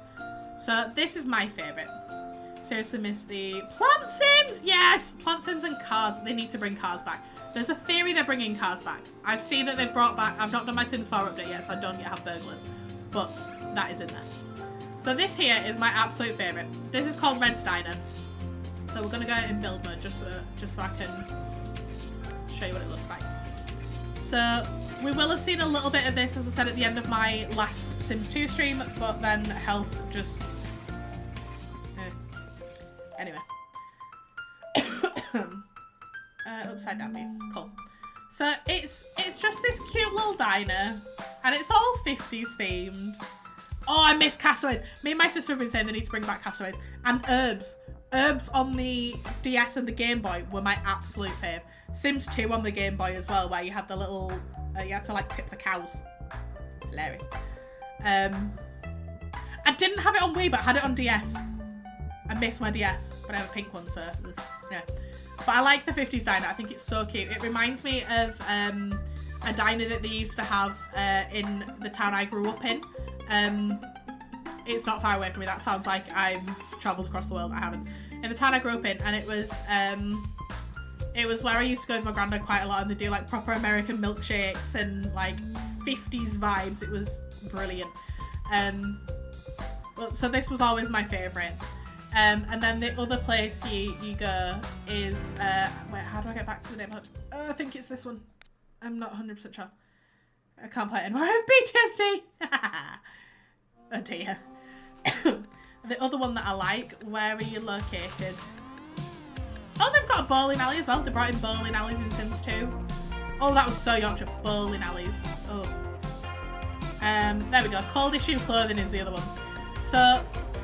So this is my favourite. Seriously miss the Plant Sims! Yes! Plant Sims and cars. They need to bring cars back. There's a theory they're bringing cars back. I've seen that they've brought back... I've not done my Sims 4 update yet, so I don't yet have burglars. But that is in there. So this here is my absolute favourite. This is called Red's Diner. So we're going to go in build mode just so I can show you what it looks like. So we will have seen a little bit of this, as I said, at the end of my last Sims 2 stream, but then health just... Anyway. Upside down view. Cool. So it's just this cute little diner, and it's all 50s themed. Oh, I miss Castaways. Me and my sister have been saying they need to bring back Castaways. And Herbs. Herbs on the DS and the Game Boy were my absolute fave. Sims 2 on the Game Boy as well, where you had the little... you had to, like, tip the cows. Hilarious. I didn't have it on Wii, but I had it on DS. I miss my DS, but I have a pink one, so... Yeah. But I like the 50s diner. I think it's so cute. It reminds me of a diner that they used to have in the town I grew up in. It's not far away from me. That sounds like I've travelled across the world. I haven't. In the town I grew up in, and it was where I used to go with my granddad quite a lot, and they do like proper American milkshakes and like 50s vibes. It was brilliant. Well, so this was always my favourite. And then the other place you go is wait, how do I get back to the name? I think it's this one. I'm not 100% sure. I can't play it anymore. I have PTSD. Oh dear. The other one that I like, where are you located? Oh, they've got a bowling alley as well. They brought in bowling alleys in Sims 2. Oh, that was so Yorkshire. Bowling alleys. Oh. There we go. Cold issue clothing is the other one. So,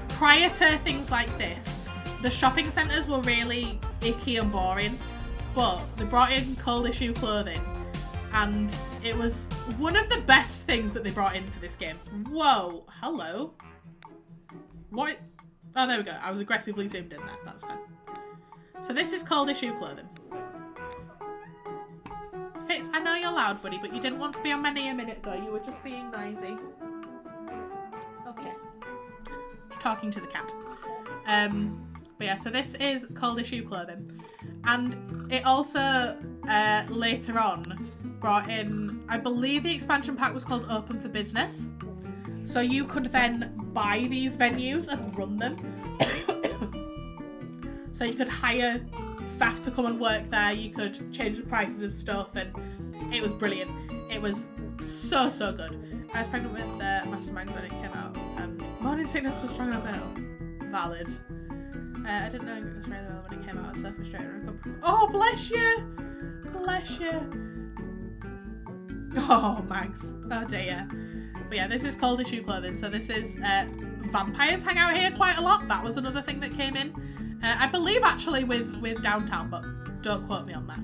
prior to things like this, the shopping centres were really icky and boring, but they brought in cold issue clothing, and it was one of the best things that they brought into this game. Whoa, hello. What? Oh, there we go. I was aggressively zoomed in there. That's fine. So this is cold issue clothing. Fitz, I know you're loud, buddy, but you didn't want to be on my knee a minute ago. You were just being noisy. Okay. Just talking to the cat. But yeah, so this is cold issue clothing. And it also, later on, brought in, I believe the expansion pack was called Open for Business. So you could then buy these venues and run them. So you could hire staff to come and work there. You could change the prices of stuff, and it was brilliant. It was so, so good. I was pregnant with Masterminds when it came out, and morning sickness was strong enough now. Valid. I didn't know it was really well when it came out. I was so frustrated. Oh, bless you! Bless you! Oh, Mags. Oh dear. But But yeah, this is cold issue clothing. So this is vampires hang out here quite a lot. That was another thing that came in. I believe actually with downtown, but don't quote me on that.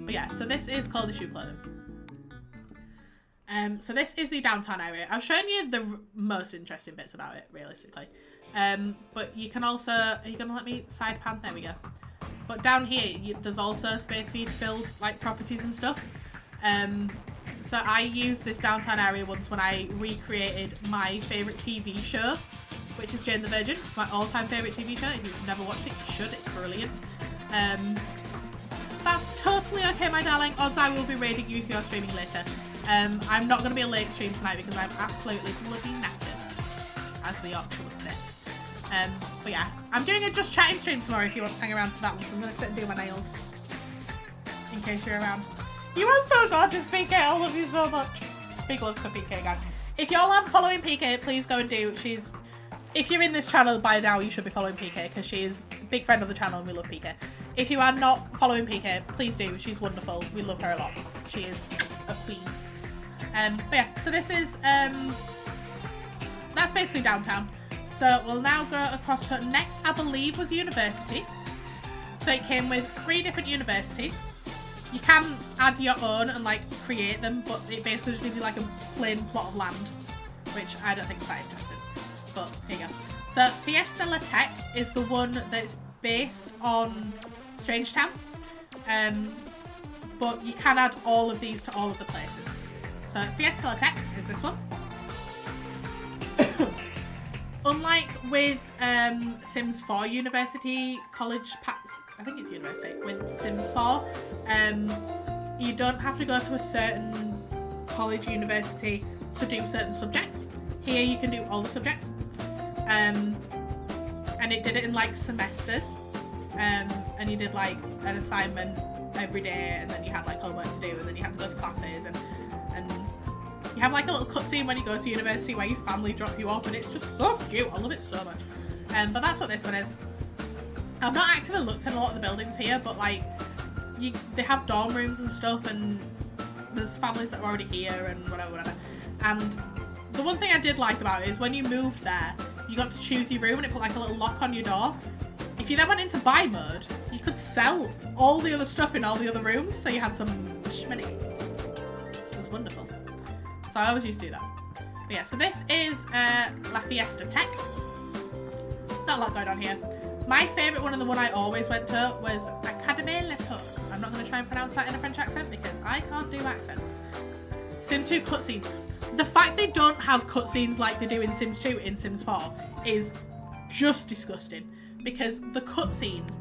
But yeah, so this is cold issue clothing. So this is the downtown area. I've shown you the most interesting bits about it, realistically. But you can also, are you going to let me side pan? There we go. But down here, there's also space for you to build like properties and stuff. So I used this downtown area once when I recreated my favourite TV show, which is Jane the Virgin, my all-time favourite TV show. If you've never watched it, you should, it's brilliant. That's totally okay, my darling. Odds I will be raiding you if you're streaming later. I'm not going to be a late stream tonight because I'm absolutely bloody knackered, as the Yorkshire would say. But yeah, I'm doing a just chatting stream tomorrow if you want to hang around for that one, so I'm going to sit and do my nails, in case you're around. You are so gorgeous, PK, I love you so much. Big love for PK, gang. If y'all aren't following PK, please go and do. If you're in this channel by now, you should be following PK, because she is a big friend of the channel and we love PK. If you are not following PK, please do. She's wonderful. We love her a lot. She is a queen. But yeah, so this is, that's basically downtown. So we'll now go across to next, I believe, was universities. So it came with 3 different universities. You can add your own and like create them, but it basically just gives you like a plain plot of land, which I don't think is that interesting. But here you go. So Fiesta La Tech is the one that's based on Strangetown. But you can add all of these to all of the places. So Fiesta La Tech is this one. Unlike with Sims 4 University College Packs, I think it's University, with Sims 4, you don't have to go to a certain college university to do certain subjects. Here you can do all the subjects. And it did it in like semesters. And you did like an assignment every day, and then you had like homework to do, and then you had to go to classes, and you have like a little cutscene when you go to university where your family drop you off, and it's just so cute. I love it so much. But that's what this one is. I've not actively looked at a lot of the buildings here, but like they have dorm rooms and stuff, and there's families that are already here and whatever. And the one thing I did like about it is when you moved there, you got to choose your room and it put like a little lock on your door. If you then went into buy mode, you could sell all the other stuff in all the other rooms, so you had some money. It was wonderful. So I always used to do that. But yeah, so this is La Fiesta Tech. Not a lot going on here. My favourite one and the one I always went to was Académie Leto. I'm not going to try and pronounce that in a French accent because I can't do accents. Sims 2 cutscenes. The fact they don't have cutscenes like they do in Sims 2 in Sims 4 is just disgusting. Because the cutscenes...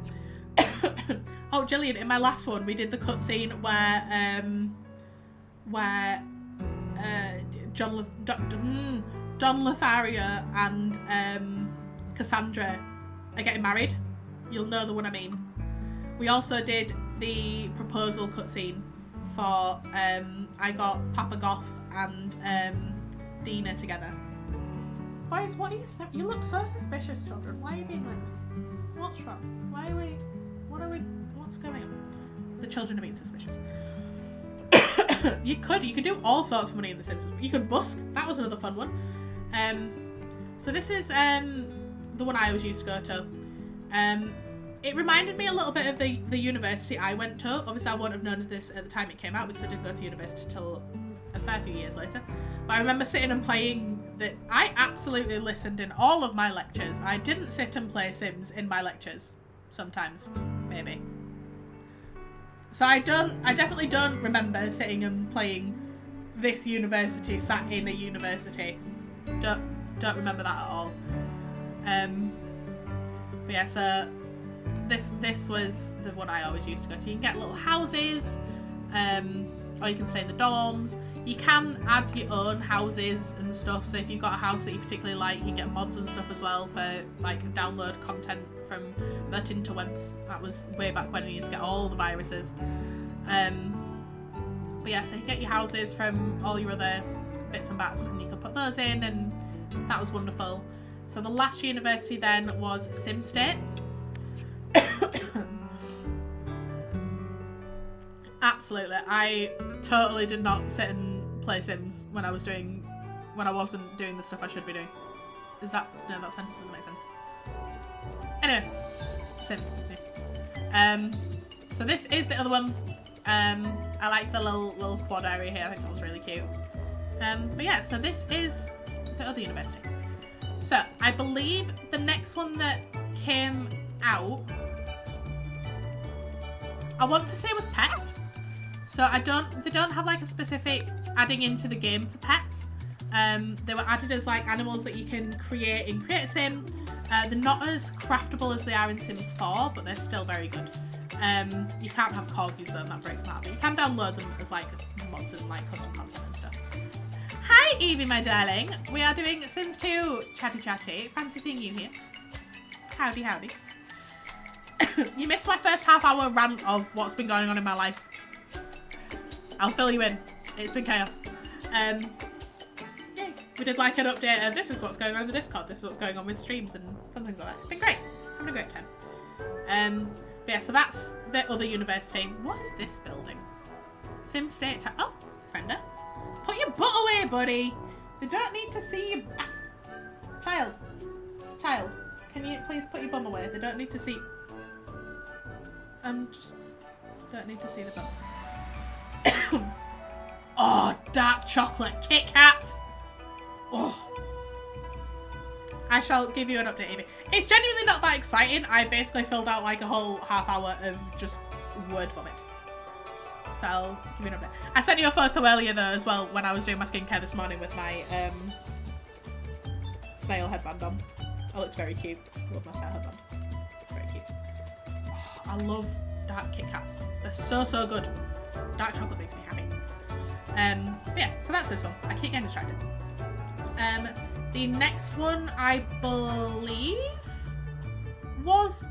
Oh, Gillian, in my last one, we did the cutscene where Don Lothario and Cassandra are getting married. You'll know the one I mean. We also did the proposal cutscene for I got Papa Goth and Dina together. What are you? You look so suspicious, children. Why are you being like this? What's wrong? What's going on? The children are being suspicious. You could do all sorts of money in The Sims. You could busk. That was another fun one. So this is the one I always used to go to. It reminded me a little bit of the university I went to. Obviously, I wouldn't have known of this at the time it came out because I didn't go to university till a fair few years later. But I remember sitting and playing that. I absolutely listened in all of my lectures. I didn't sit and play Sims in my lectures. Sometimes, maybe. So I definitely don't remember sitting and playing this university sat in a university. Don't remember that at all. But yeah, so this was the one I always used to go to. You can get little houses, or you can stay in the dorms. You can add your own houses and stuff. So if you've got a house that you particularly like, you can get mods and stuff as well for like download content from the interwebs. That was way back when you used to get all the viruses. But yeah, so you get your houses from all your other bits and bats, and you can put those in, and that was wonderful. So the last university then was SimState. Absolutely, I totally did not sit and play Sims when I was doing when I wasn't doing the stuff I should be doing. Is that... No, that sentence doesn't make sense. Anyway. Sims. Yeah. So this is the other one. I like the little quad area here. I think that was really cute. But yeah, so this is the other university. So I believe the next one that came out, I want to say was pets. So they don't have like a specific adding into the game for pets. They were added as like animals that you can create in Create a Sim. They're not as craftable as they are in Sims 4, but they're still very good. You can't have corgis though, and that breaks my heart, but you can download them as like mods and like custom content and stuff. Hi Evie, my darling. We are doing Sims 2 chatty. Fancy seeing you here. Howdy, howdy. You missed my first half-hour rant of what's been going on in my life. I'll fill you in. It's been chaos. Yeah, we did like an update of this is what's going on in the Discord, this is what's going on with streams and fun things like that. It's been great. Having a great time. But yeah, so that's the other university. What is this building? Sim State. Oh, Frienda. Put your butt away, buddy. They don't need to see your ass. Child, can you please put your bum away? They don't need to see. Just don't need to see the bum. Oh, dark chocolate Kit Kats. Oh. I shall give you an update, Evie. It's genuinely not that exciting. I basically filled out like a whole half hour of just word vomit. So I'll give you an update. I sent you a photo earlier though as well when I was doing my skincare this morning with my snail headband on. It looks very cute. I love my snail headband. It's very cute. Oh, I love dark Kit Kats. They're so good. Dark chocolate makes me happy. But yeah, so that's this one. I keep getting distracted. The next one, I believe, was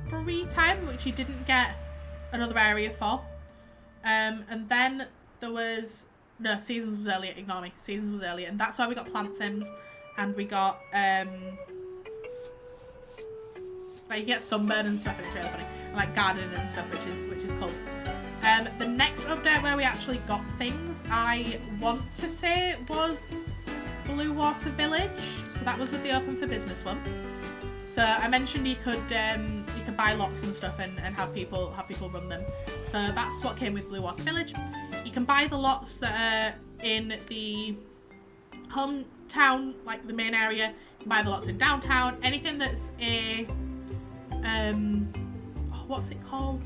Free Time, which you didn't get another area for. And then there was... No, Seasons was earlier. Ignore me. Seasons was earlier. And that's why we got Plant Sims. And we got... like, you get Sunburn and stuff, it's really funny. And, like, gardening and stuff, which is cool. The next update where we actually got things, I want to say was... Blue Water Village, so that was with the Open for Business one. So I mentioned you could buy lots and stuff and have people run them. So that's what came with Blue Water Village. You can buy the lots that are in the hometown, like the main area. You can buy the lots in downtown. Anything that's a what's it called?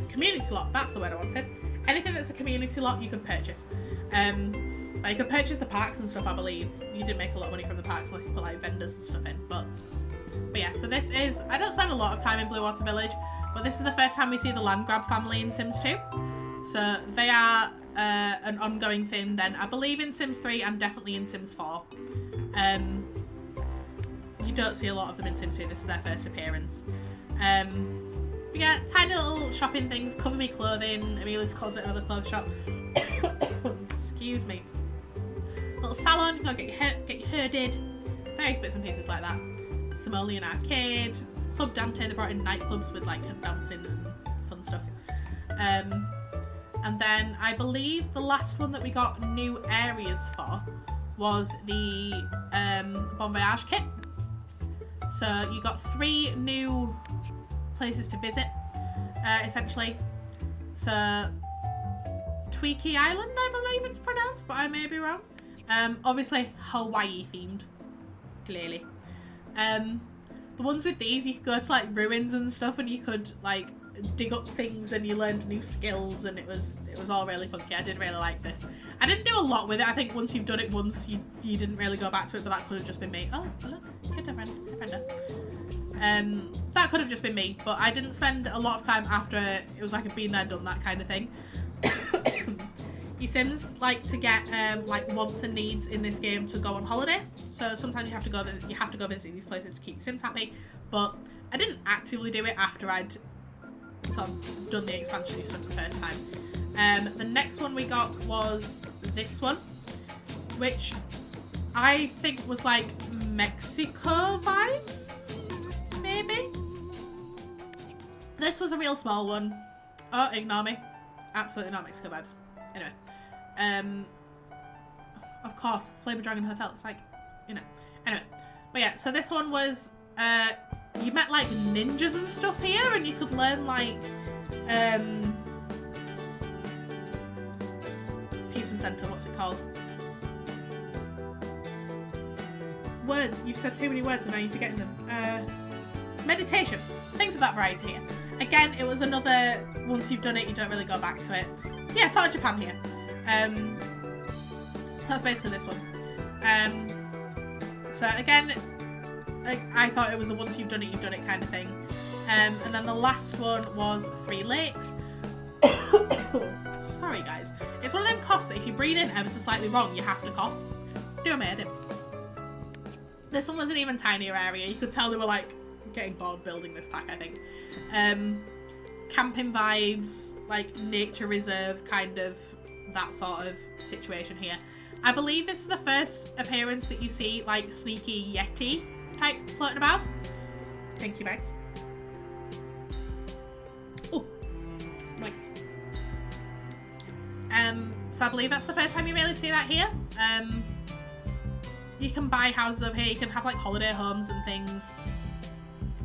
Community lot. That's the word I wanted. Anything that's a community lot you could purchase. Like you could purchase the parks and stuff, I believe. You didn't make a lot of money from the parks unless you put like vendors and stuff in. But yeah, so this is... I don't spend a lot of time in Blue Water Village, but this is the first time we see the land grab family in Sims 2. So they are an ongoing thing then, I believe in Sims 3 and definitely in Sims 4. You don't see a lot of them in Sims 2, this is their first appearance. Yeah, tiny little shopping things, Cover Me Clothing, Amelia's Closet, another clothes shop. Excuse me. Little salon, you can get your hair did. Various bits and pieces like that. Simoleon Arcade, Club Dante, they brought in nightclubs with like dancing and fun stuff. And then I believe the last one that we got new areas for was the Bon Voyage kit. So you got 3 new places to visit, essentially. So Tweaky Island, I believe it's pronounced, but I may be wrong. Obviously Hawaii themed, clearly. The ones with these, you could go to like ruins and stuff, and you could like dig up things, and you learned new skills, and it was all really funky. I did really like this. I didn't do a lot with it. I think once you've done it once, you didn't really go back to it, but that could have just been me. Oh, look, kid, a friend, a friend. That could have just been me, but I didn't spend a lot of time after it. It was like a been there, done that kind of thing. Your Sims like to get like wants and needs in this game to go on holiday. So sometimes you have to go visit these places to keep your Sims happy. But I didn't actively do it after I'd sort of done the expansion stuff the first time. The next one we got was this one, which I think was like Mexico vibes, maybe. This was a real small one. Oh, ignore me. Absolutely not Mexico vibes. Anyway, Of course, Flavor Dragon Hotel. It's like, you know. Anyway, but yeah. So this one was you met like ninjas and stuff here, and you could learn like Peace and Center. What's it called? Words. You've said too many words and now you're forgetting them. Meditation. Things of that variety here. Again, it was another, once you've done it, you don't really go back to it. Yeah, sort of Japan here. That's basically this one. So again, I thought it was a once you've done it kind of thing. And then the last one was 3 lakes. Sorry guys. It's one of them coughs that if you breathe in ever so slightly wrong, you have to cough. Do a made it. This one was an even tinier area. You could tell they were like getting bored building this pack, I think. Camping vibes, like nature reserve, kind of that sort of situation here. I believe this is the first appearance that you see like sneaky Yeti type floating about. Thank you, Max. Oh, nice. So I believe that's the first time you really see that here. You can buy houses over here. You can have like holiday homes and things.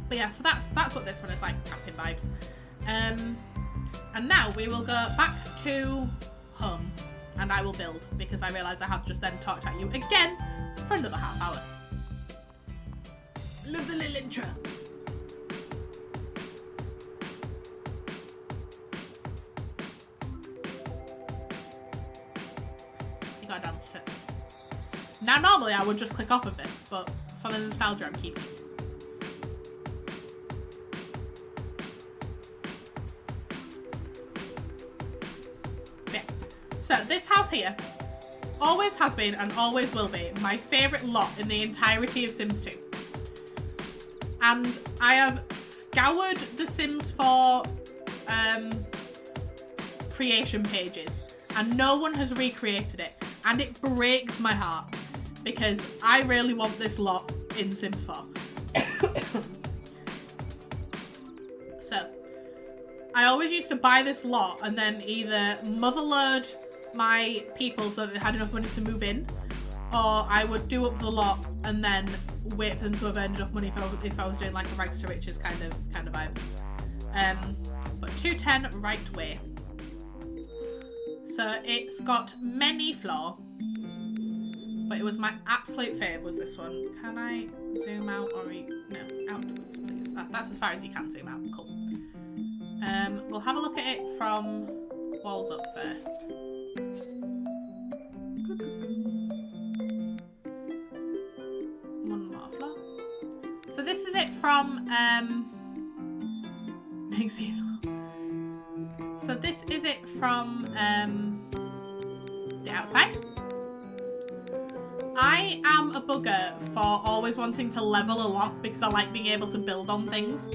But yeah, so that's what this one is like, camping vibes. And now we will go back to home and I will build because I realise I have just then talked at you again for another half hour. Love the little intro. You got to dance to it. Now normally I would just click off of this, but for the nostalgia I'm keeping it. Yeah. So this house here always has been and always will be my favourite lot in the entirety of Sims 2. And I have scoured The Sims 4 creation pages and no one has recreated it. And it breaks my heart because I really want this lot in Sims 4. So, I always used to buy this lot and then either motherload my people so that they had enough money to move in, or I would do up the lot and then wait for them to have earned enough money if I was doing like a rags to riches kind of vibe. But 210 right way. So it's got many flaw, but it was my absolute fave was this one. Can I zoom out or no, outwards please. That's as far as you can zoom out, cool. We'll have a look at it from walls up first. One more flaw. So this is it from So this is it from the outside. I am a bugger for always wanting to level a lot because I like being able to build on things.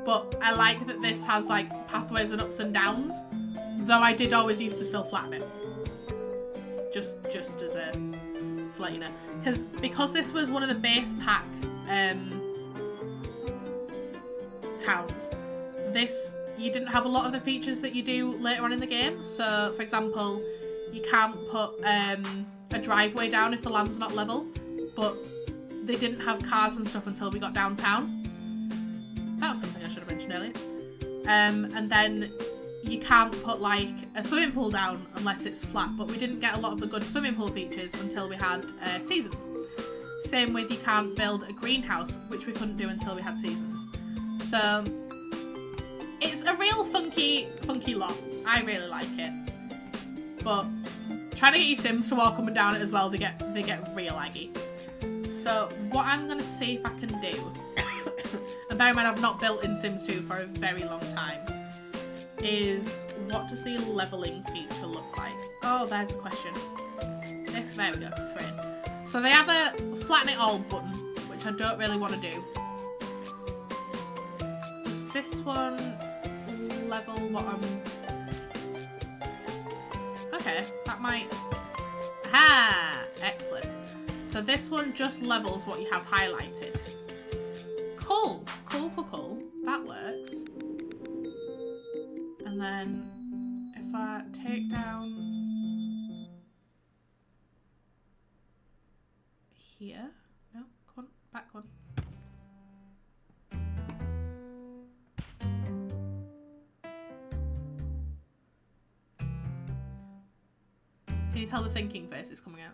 But I like that this has like pathways and ups and downs, though I did always used to still flatten it. Just as a, to let you know. Because this was one of the base pack towns, you didn't have a lot of the features that you do later on in the game. So, for example, you can't put a driveway down if the land's not level, but they didn't have cars and stuff until we got downtown. That was something I should have mentioned earlier. And then you can't put like a swimming pool down unless it's flat, but we didn't get a lot of the good swimming pool features until we had seasons. Same with you can't build a greenhouse, which we couldn't do until we had seasons. So it's a real funky lot. I really like it. But trying to get your Sims to walk up and down it as well, they get real laggy. So what I'm going to see if I can do, and bear in mind I've not built in Sims 2 for a very long time, is what does the levelling feature look like? Oh, there's a question. There we go, it's right. So they have a flatten it all button, which I don't really want to do. Does this one level what I'm... Okay, that might... Aha! Excellent. So this one just levels what you have highlighted. Cool. That works. And then if I take down... here. No, come on, back one. Can you tell the thinking face is coming out?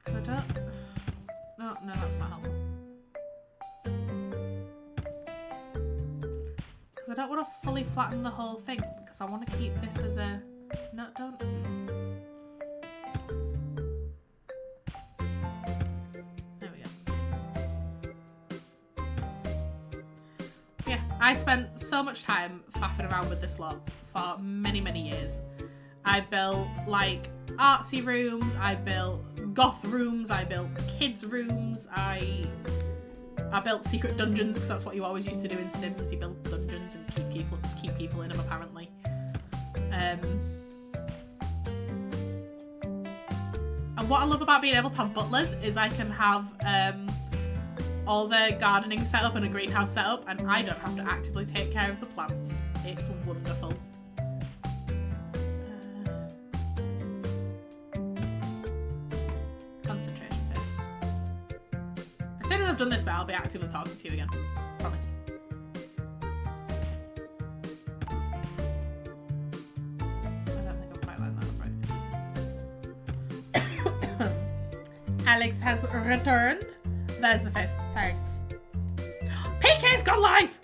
Cause I don't... No, that's not helpful. Because I don't want to fully flatten the whole thing, because I want to keep this as a... No, don't... There we go. Yeah, I spent so much time faffing around with this lot for many, many years. I built, like, artsy rooms, I built goth rooms, I built kids rooms, I built secret dungeons, because that's what you always used to do in Sims. You build dungeons and keep people in them, apparently. And what I love about being able to have butlers is I can have all the gardening set up and a greenhouse set up, and I don't have to actively take care of the plants. It's wonderful. Concentration phase. As soon as I've done this bit, I'll be actively talking to you again. Promise. I don't think I'll quite line that up right. Alex has returned. There's the face. Thanks. PK's gone live!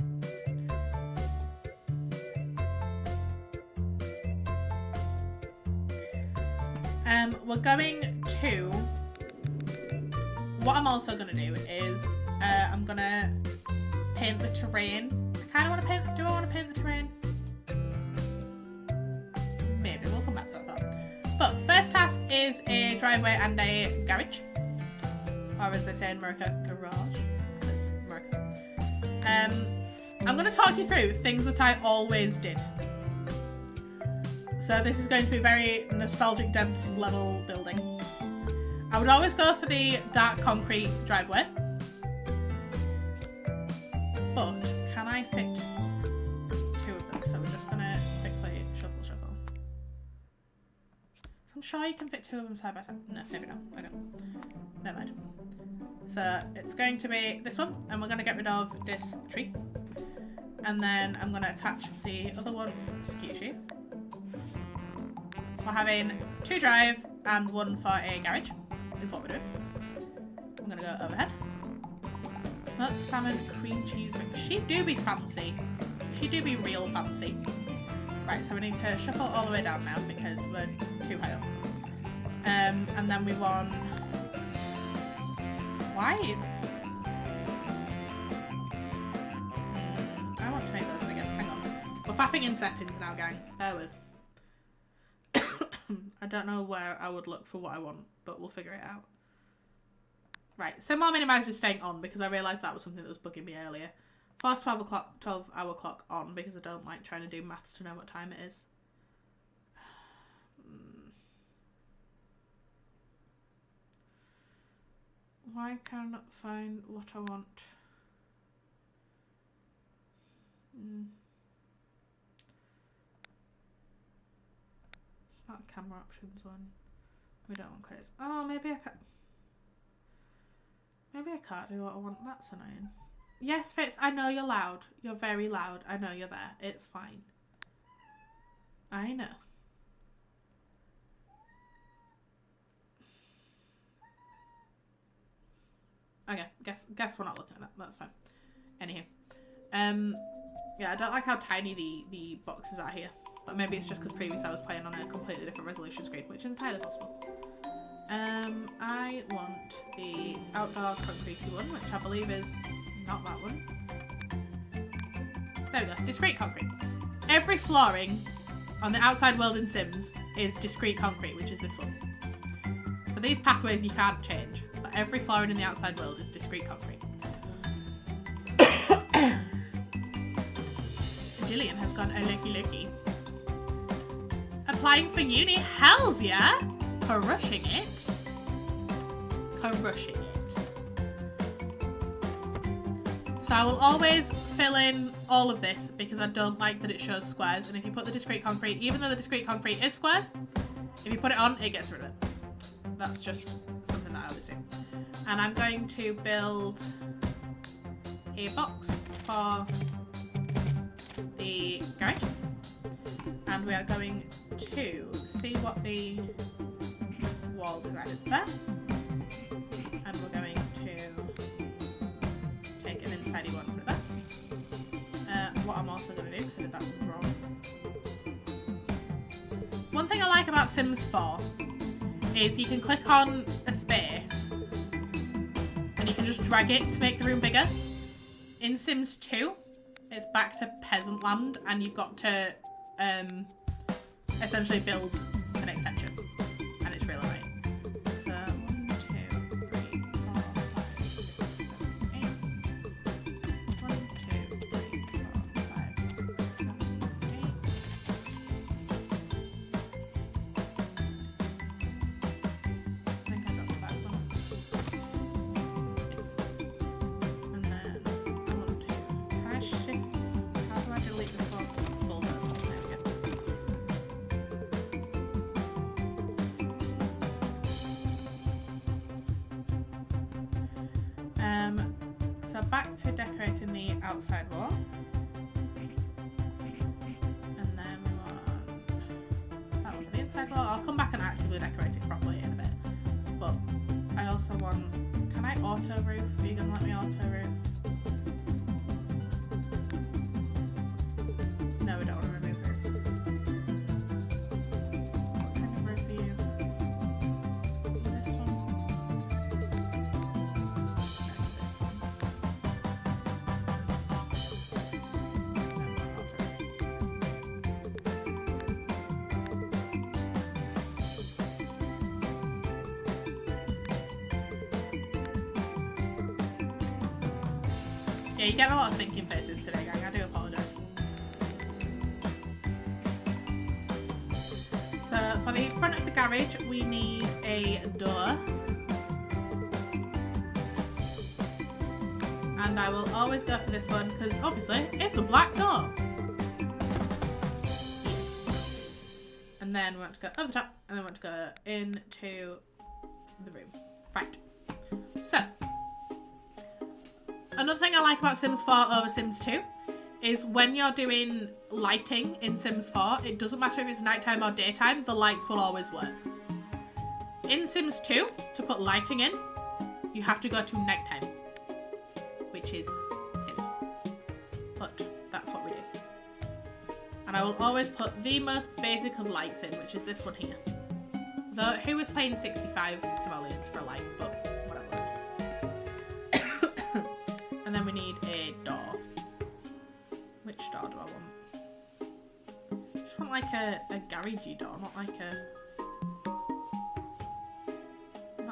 We're going to... What I'm also going to do is I'm going to paint the terrain. I kind of want to paint... Do I want to paint the terrain? Maybe. We'll come back to that thought. But first task is a driveway and a garage. Or as they say in America, garage. That's America. I'm going to talk you through things that I always did. So this is going to be very nostalgic dense level building. I would always go for the dark concrete driveway. But can I fit two of them? So we're just going to quickly shuffle. So I'm sure you can fit two of them side by side. No, maybe not. Okay. Never mind. So it's going to be this one, and we're going to get rid of this tree. And then I'm going to attach the other one, excuse you. For having two drive and one for a garage is what we're doing. I'm going to go overhead. Smoked salmon, cream cheese. She do be fancy. She do be real fancy. Right, so we need to shuffle all the way down now because we're too high up. And then we want... Why? I want to make those bigger. Hang on. We're faffing in settings now, gang. Bear with. I don't know where I would look for what I want, but we'll figure it out. Right, so more minimise is staying on because I realised that was something that was bugging me earlier. Force 12-hour clock on because I don't like trying to do maths to know what time it is. Why can I not find what I want? It's not a camera options one. We don't want credits. Oh, maybe I can't. Maybe I can't do what I want. That's annoying. Yes, Fitz, I know you're loud. You're very loud. I know you're there. It's fine. I know. Okay, guess we're not looking at that. That's fine. Anywho. Yeah, I don't like how tiny the boxes are here. But maybe it's just because previously I was playing on a completely different resolution screen, which is entirely possible. I want the outdoor concretey one, which I believe is not that one. There we go. Discrete concrete. Every flooring on the outside world in Sims is discrete concrete, which is this one. So these pathways you can't change, but every flooring in the outside world is discrete concrete. Jillian has gone oh looky. Applying for uni? Hells yeah! Crushing it. Crushing it. So I will always fill in all of this because I don't like that it shows squares. And if you put the discrete concrete, even though the discrete concrete is squares, if you put it on, it gets rid of it. that's just something that I always do. And I'm going to build a box for the garage. And we are going to see what the wall design is there. And we're going to take an inside one for that. What I'm also going to do, because I did that wrong. One thing I like about Sims 4 is you can click on a space and you can just drag it to make the room bigger. In Sims 2, it's back to peasant land and you've got to essentially build an extension, and it's really annoying. So 1, 2, 3, 4, 5, 6, 7, 8. 1, 2, 3, 4, 5, 6, 7, 8. I think I got the back one. Yes. And then I want to. Can I shift? How do I delete this one? So back to decorating the outside wall. And then we want that one for the inside wall. I'll come back and actively decorate it properly in a bit. But I also want, can I auto roof? Are you gonna let me auto roof? No, we don't want to remove roofs. What kind of roof are you? This one? This one. Yeah, you get a lot of thinking faces today, gang. I do apologise. So for the front of the garage, we need a door. And I will always go for this one because obviously it's a black door. And then we want to go over the top and then we want to go into the room. Right. So another thing I like about Sims 4 over Sims 2 is when you're doing lighting in Sims 4, it doesn't matter if it's nighttime or daytime, the lights will always work. In Sims 2, to put lighting in, you have to go to nighttime, which is silly. But that's what we do. And I will always put the most basic of lights in, which is this one here. Though, who was paying 65 simoleons for a light, but whatever. And then we need a door. Which door do I want? I just want like a garagey door, not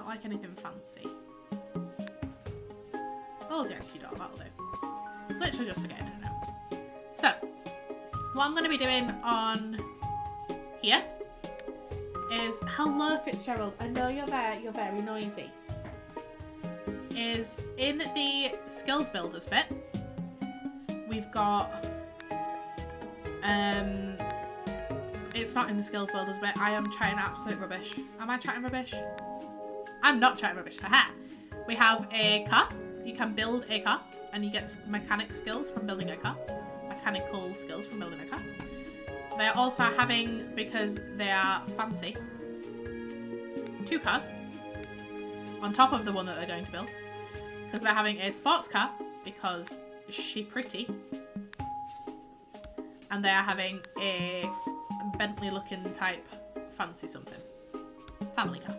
like anything fancy. Old Yankee door, that'll do. Literally just forgetting it now. So, what I'm going to be doing on here is, hello Fitzgerald, I know you're there, you're very noisy. Is in the skills builders bit, we've got, it's not in the skills builders bit, I am chatting absolute rubbish. Am I chatting rubbish? I'm not chatting rubbish, haha. We have a car, you can build a car, and you get mechanic skills from building a car. Mechanical skills from building a car. They're also having, because they are fancy, 2 cars on top of the one that they're going to build, because they're having a sports car because she pretty, and they are having a Bentley looking type fancy something family car.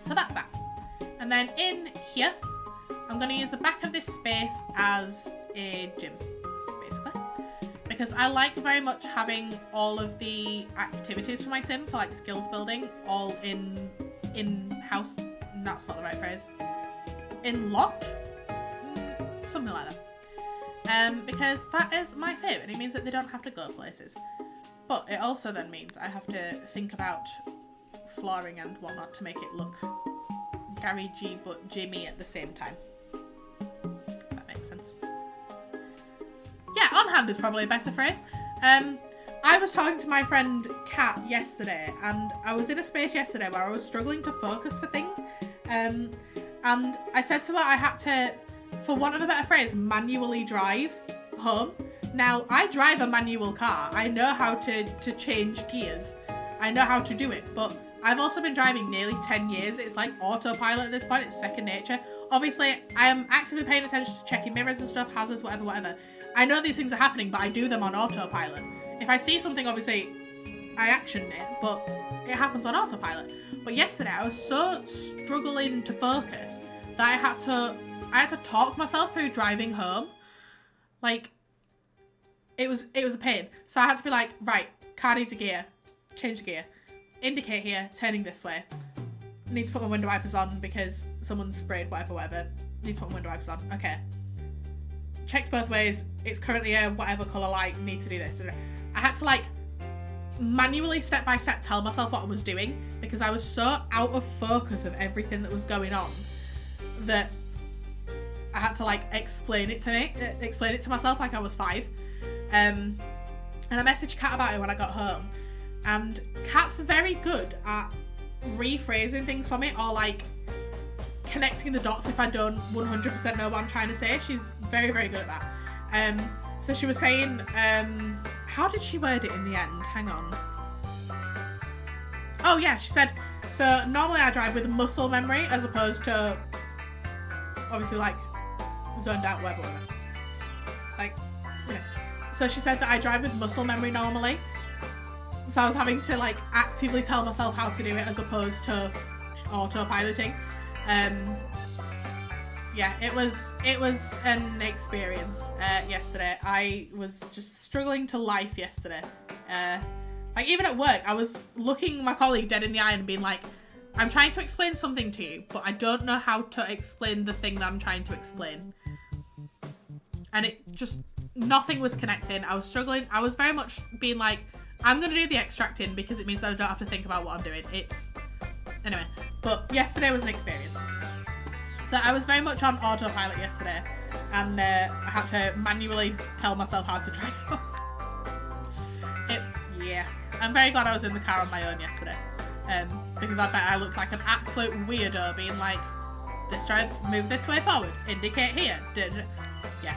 So that's that. And then in here I'm going to use the back of this space as a gym, basically, because I like very much having all of the activities for my sim, for like skills building, all in-house. That's not the right phrase. In-locked? Something like that. Because that is my favourite. It means that they don't have to go places. But it also then means I have to think about flooring and whatnot to make it look garagey but gymmy at the same time. If that makes sense. Yeah, on hand is probably a better phrase. I was talking to my friend Kat yesterday, and I was in a space yesterday where I was struggling to focus for things. And I said to her I had to, for want of a better phrase, manually drive home. Now, I drive a manual car. I know how to change gears. I know how to do it, but I've also been driving nearly 10 years. It's like autopilot at this point. It's second nature. Obviously, I am actively paying attention to checking mirrors and stuff, hazards, whatever. I know these things are happening, but I do them on autopilot. If I see something, obviously, I action it, but it happens on autopilot. But yesterday, I was so struggling to focus that I had to talk myself through driving home. Like, it was a pain. So I had to be like, right, car needs a gear, change the gear, indicate here, turning this way. Need to put my window wipers on because someone's sprayed whatever. Need to put my window wipers on. Okay. Checked both ways. It's currently a whatever colour light. Need to do this. I had to like manually step by step tell myself what I was doing because I was so out of focus of everything that was going on that I had to like explain it to myself like I was 5. And I messaged Kat about it when I got home. And Kat's very good at rephrasing things for me or like connecting the dots if I don't 100% know what I'm trying to say. She's very, very good at that. So she was saying, how did she word it in the end? Hang on. Oh yeah, she said, so normally I drive with muscle memory as opposed to obviously like zoned out, whatever. Like, yeah. So she said that I drive with muscle memory normally. So I was having to like actively tell myself how to do it as opposed to autopiloting. Yeah, it was an experience yesterday. I was just struggling to life yesterday. Like even at work, I was looking my colleague dead in the eye and being like, I'm trying to explain something to you, but I don't know how to explain the thing that I'm trying to explain. And it just, nothing was connecting. I was struggling. I was very much being like, I'm going to do the extracting because it means that I don't have to think about what I'm doing. Anyway, but yesterday was an experience. So I was very much on autopilot yesterday and I had to manually tell myself how to drive. Yeah. I'm very glad I was in the car on my own yesterday because I bet I looked like an absolute weirdo being like, this drive, move this way forward, indicate here. Yeah.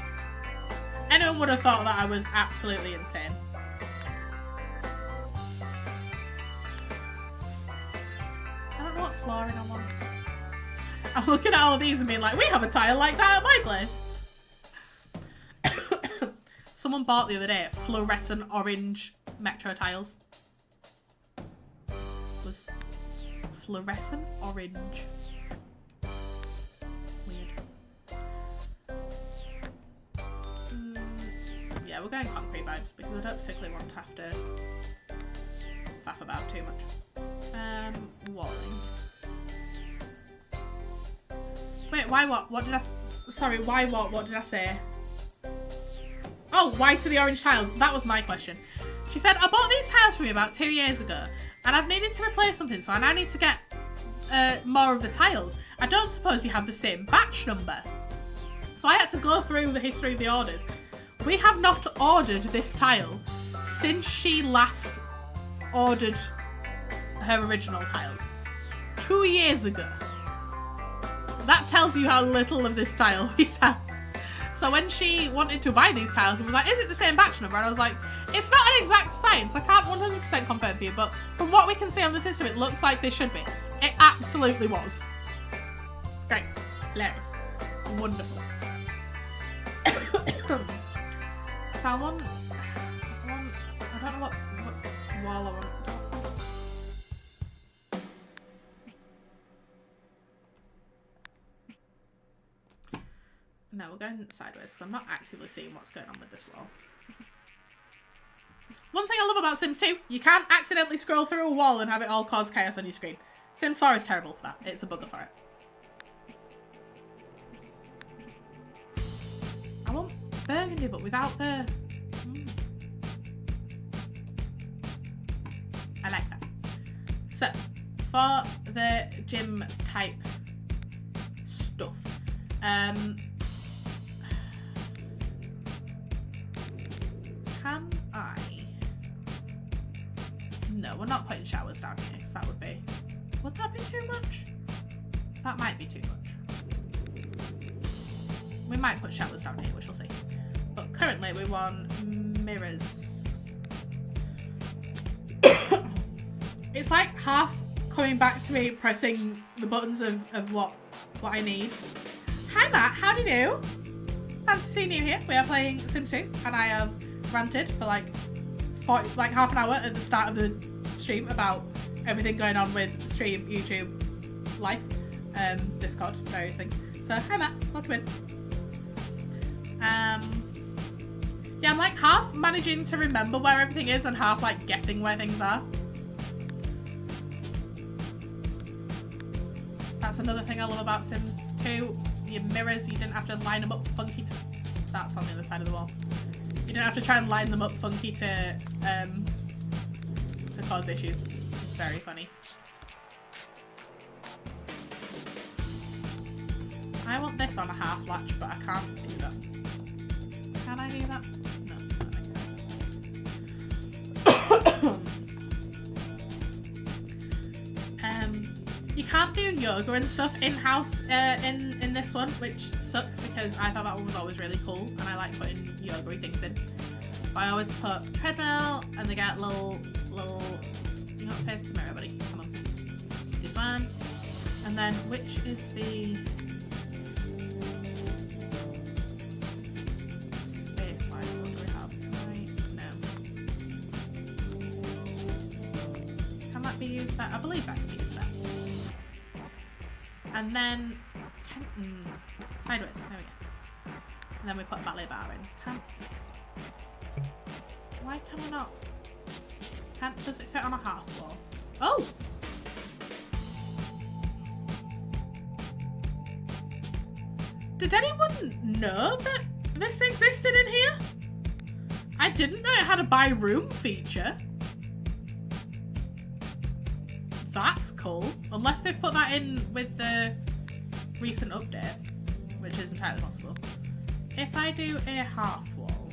Anyone would have thought that I was absolutely insane. I don't know what flooring I want. I'm looking at all of these and being like, we have a tile like that at my place. Someone bought the other day fluorescent orange Metro tiles. It was fluorescent orange. Weird. Yeah, we're going concrete vibes because I don't particularly want to have to faff about too much. Walling. Wait, why what? What did I... Sorry, why what? What did I say? Oh, why to the orange tiles? That was my question. She said, I bought these tiles from you about 2 years ago and I've needed to replace something, so I now need to get more of the tiles. I don't suppose you have the same batch number. So I had to go through the history of the orders. We have not ordered this tile since she last ordered her original tiles. 2 years ago. That tells you how little of this tile we sell. So when she wanted to buy these tiles and was like, is it the same batch number? And I was like, it's not an exact science. I can't 100% confirm for you, but from what we can see on the system, it looks like they should be. It absolutely was. Great. Hilarious. Wonderful. So I don't know what wall I want. No, we're going sideways because I'm not actively seeing what's going on with this wall. One thing I love about Sims 2, you can't accidentally scroll through a wall and have it all cause chaos on your screen. Sims 4 is terrible for that. It's a bugger for it. I want burgundy, but without the... I like that. So, for the gym type stuff, can I No, we're not putting showers down here because that would be... Would that be too much? That might be too much. We might put showers down here, we shall see. But currently we want mirrors. It's like half coming back to me pressing the buttons of what I need. Hi Matt, how do you do? Fancy seeing you here. We are playing Sims 2 and I have ranted for like half an hour at the start of the stream about everything going on with stream, YouTube, life, Discord, various things. So hi Matt, welcome in. Yeah, I'm like half managing to remember where everything is and half like guessing where things are. That's another thing I love about Sims 2. Your mirrors, you didn't have to line them up funky to... That's on the other side of the wall. You didn't have to try and line them up funky to cause issues. It's very funny. I want this on a half latch, but I can't do that. Can I do that? No, that makes sense. You can't do yoga and stuff in-house in this one, which sucks because I thought that one was always really cool and I like putting yoga-y things in. But I always put treadmill and they get little, you gotta face the mirror, buddy, come on. This one. And then which is the space-wise, what do we have? Right, no. Can that be used there? I believe that can be used there. And then, sideways, there we go. And then we put a ballet bar in. Why can I not? Does it fit on a half wall? Oh! Did anyone know that this existed in here? I didn't know it had a by room feature. That's cool. Unless they've put that in with the recent update, which is entirely possible. If I do a half wall,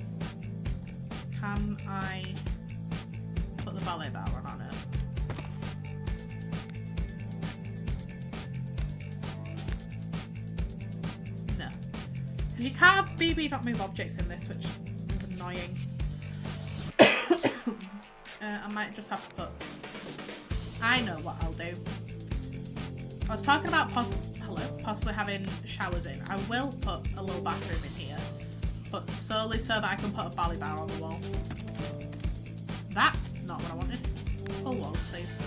can I put the ballet bar on it? No. Because you can't have BB.move objects in this, which is annoying. I might just have to put... I know what I'll do. I was talking about possibly having showers in. I will put a little bathroom in here, but solely so that I can put a ballet bar on the wall. That's not what I wanted. Full walls, please.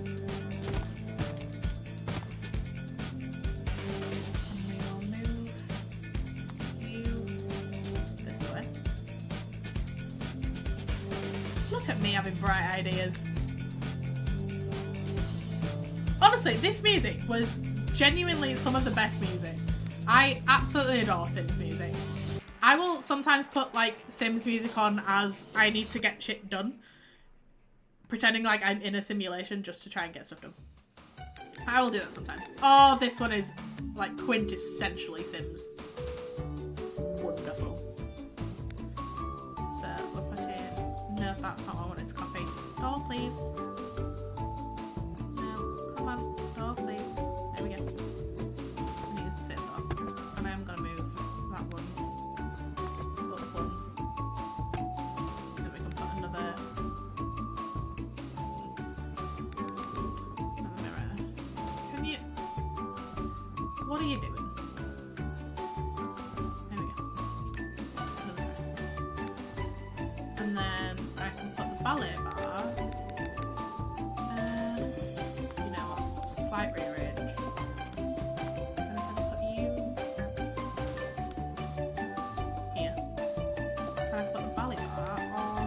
And we will move you this way. Look at me having bright ideas. Honestly, this music was genuinely some of the best music. I absolutely adore Sims music. I will sometimes put like Sims music on as I need to get shit done, pretending like I'm in a simulation just to try and get stuff done. I will do that sometimes. Oh, this one is like quintessentially Sims. Wonderful. So we're putting... No, that's not what I wanted to copy. Door, please. No, come on. Door, please. There we go. I need to sit door. And I'm going to move that one up one. Then we can put another mirror. Can you... What are you doing? There we go. Another mirror. And then I can put the ballet bar. You know what? Slight rearrange. And I'm gonna put you here. And I put the ballet bar on.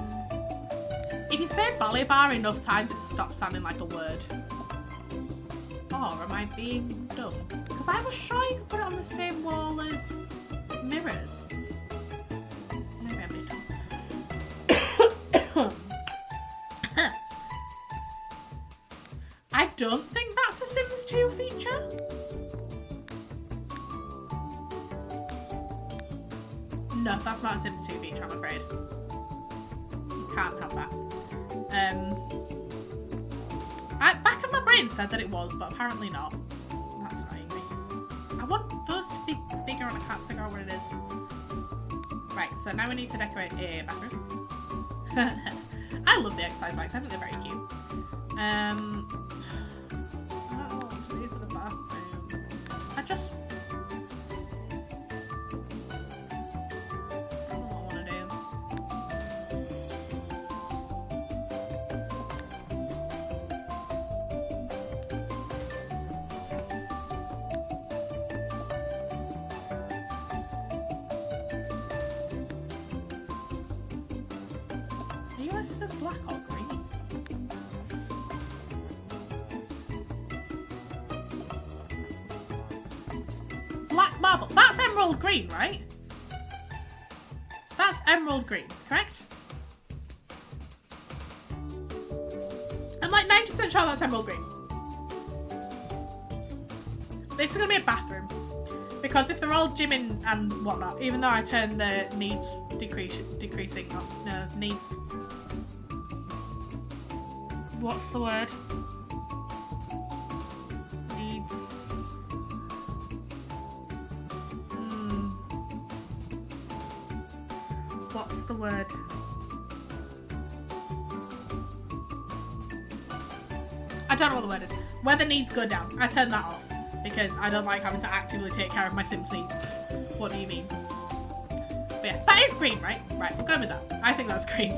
If you say ballet bar enough times, it stops sounding like a word. Or am I being dumb? Because I was sure you could put it on the same wall as mirrors. Maybe I'm being dumb. I don't think that's a Sims 2 feature. No, that's not a Sims 2 feature, I'm afraid. You can't have that. Back of my brain said that it was, but apparently not. That's annoying me. I want those to be bigger and I can't figure out what it is. Right, so now we need to decorate a bathroom. I love the exercise bikes, I think they're very cute. I don't know what to do for the bathroom. I don't know what I want to do. Are you listed as black or green? Black marble. That's emerald green, right? That's emerald green, correct? I'm like 90% sure that's emerald green. This is going to be a bathroom. Because if they're all gymming and whatnot, even though I turned the needs decreasing off, no, needs. What's the word? Needs. What's the word? I don't know what the word is. Where the needs go down. I turned that off. Because I don't like having to actively take care of my Sims needs. What do you mean? But yeah, that is green, right? Right, we'll go with that. I think that's green.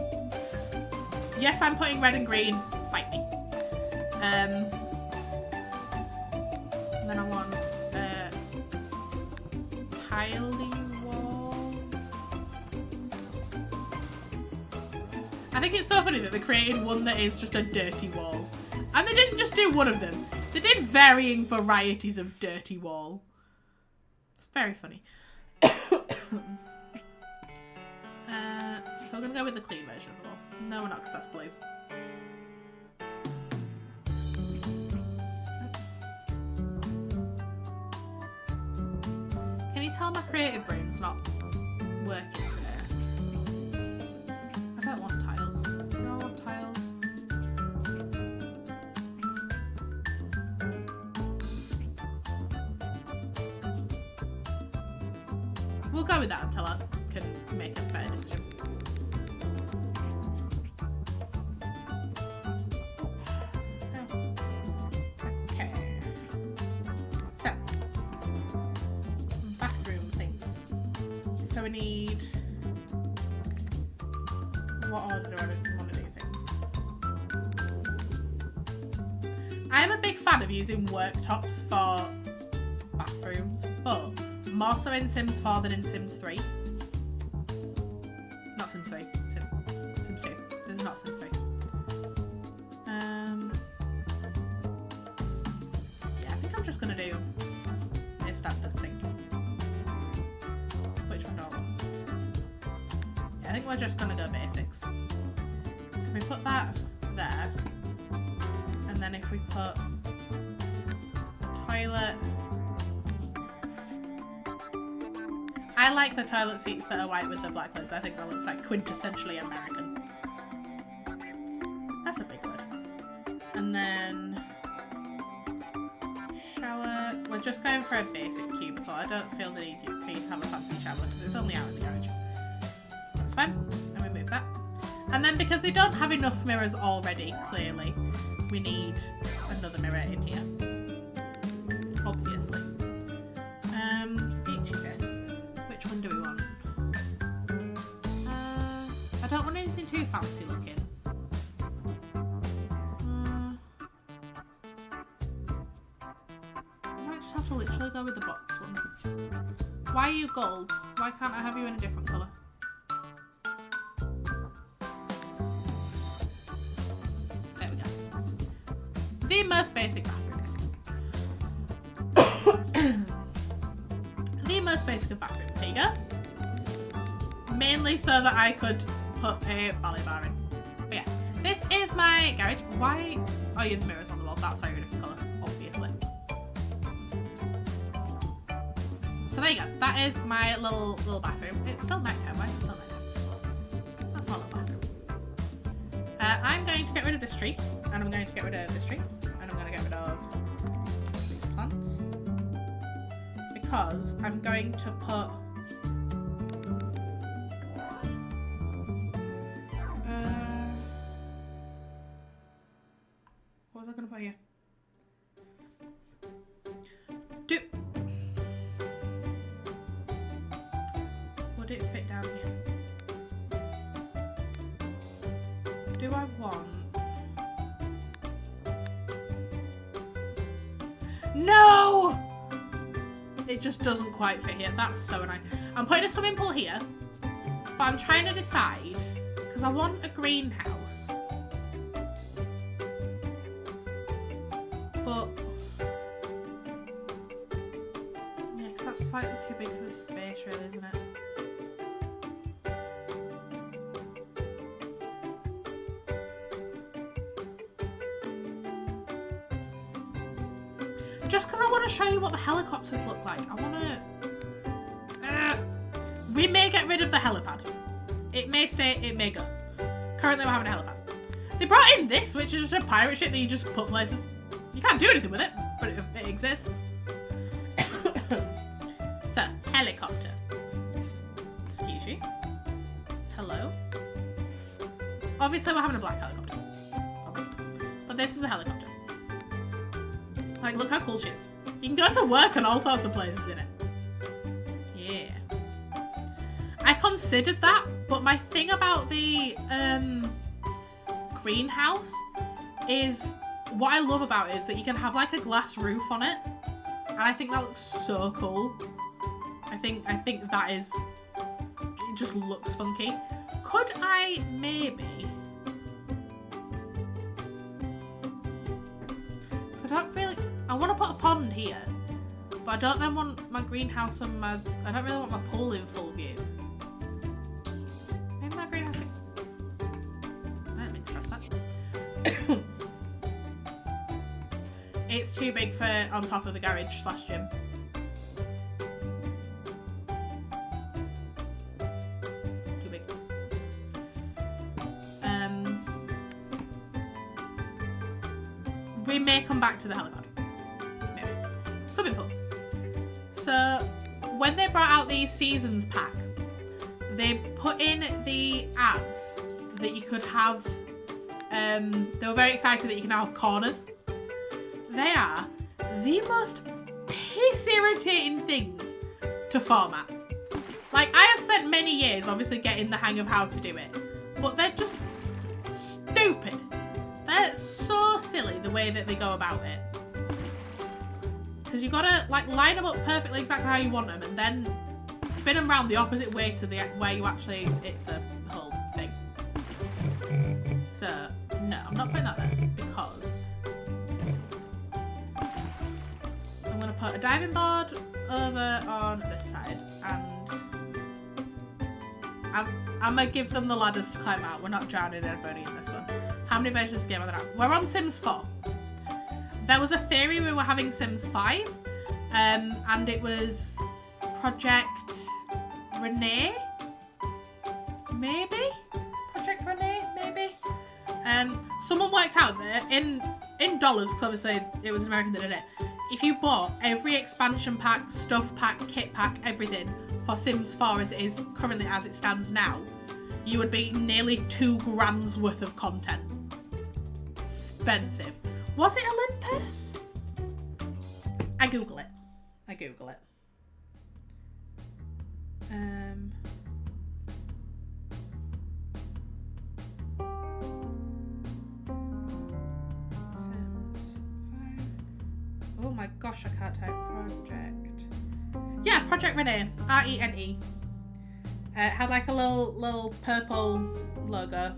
Yes, I'm putting red and green. Fight me. And then I want a tiley wall. I think it's so funny that they created one that is just a dirty wall. And they didn't just do one of them. They did varying varieties of dirty wall. It's very funny. So we're going to go with the clean version of the wall. No, we're not, because that's blue. Can you tell my creative brain's not working today? I don't want tiles. Do I want tiles? We'll go with that until I can make a better decision. Okay. So, bathroom things. So we need... What order do I want to do things? I'm a big fan of using worktops for bathrooms, but more so in Sims 4 than in Sims 3. Not Sims 3. Sims 2. This is not Sims 3. Yeah, I think I'm just going to do a standard sink. Which one do I want? Yeah, I think we're just going to go basics. So if we put that there, and then if we put a toilet... I like the toilet seats that are white with the black lids. I think that looks like quintessentially American. That's a big word. And then... shower. We're just going for a basic cubicle. I don't feel the need for you to have a fancy shower because it's only out in the garage. So that's fine. And we move that. And then because they don't have enough mirrors already, clearly, we need another mirror in here. Obviously. Which one do we want? I don't want anything too fancy looking. I might just have to literally go with the box one. Why are you gold? Why can't I have you in a different colour? There we go. The most basic bathrooms. The most basic of bathrooms. Here you go. Mainly so that I could put a ballet bar in. But yeah, this is my garage. Why are you the mirrors on the wall? That's why you're a different colour, obviously. So there you go. That is my little bathroom. It's still nighttime. Why is it still nighttime? That's not a bathroom. I'm going to get rid of this tree, and I'm going to get rid of this tree, and I'm going to get rid of these plants, because I'm going to put what was I going to put here? Would it fit down here? Do I want... No! It just doesn't quite fit here. That's so annoying. I'm putting a swimming pool here, but I'm trying to decide, because I want a greenhouse. But... yeah, because that's slightly too big for the space, really, isn't it? Just because I want to show you what the helicopters look like. I want to... we may get rid of the helipad. It may stay, it may go. Currently we're having a helipad. They brought in this, which is just a pirate ship that you just put places. You can't do anything with it, but it exists. So, helicopter. Excuse you. Hello. Obviously we're having a black helicopter. Obviously. But this is the helicopter. Like, look how cool she is. You can go to work and all sorts of places in it. Yeah. I considered that, but my thing about the greenhouse is, what I love about it is that you can have like a glass roof on it. And I think that looks so cool. I think that is, it just looks funky. Could I maybe... I don't really... I want to put a pond here, but I don't then want my greenhouse and my... I don't really want my pool in full view. Maybe my greenhouse... I didn't mean to press that. It's too big for on top of the garage / gym. Too big. We may come back to the helipad. Maybe. Swimming pool. So, when they brought out the seasons pack, they put in the ads that you could have, they were very excited that you can now have corners. They are the most piss irritating things to format. Like, I have spent many years obviously getting the hang of how to do it, but they're just stupid. They're so silly the way that they go about it. Because you've got to like line them up perfectly exactly how you want them and then spin them around the opposite way to the where you actually, it's a whole thing. So, no, I'm not putting that there because I'm going to put a diving board over on this side and I'm going to give them the ladders to climb out. We're not drowning anybody in this one. How many versions of the game are there now? We're on Sims 4. There was a theory we were having Sims 5, and it was Project Renee? Maybe? Project Renee? Maybe? Someone worked out that in dollars, because obviously it was an American that did it, if you bought every expansion pack, stuff pack, kit pack, everything for Sims 4 as it is currently as it stands now, you would be nearly 2 grams worth of content. Expensive. Was it Olympus? I Google it. Sims 5. Oh my gosh, I can't type project. Yeah, Project Renee. R-E-N-E. It had like a little purple logo.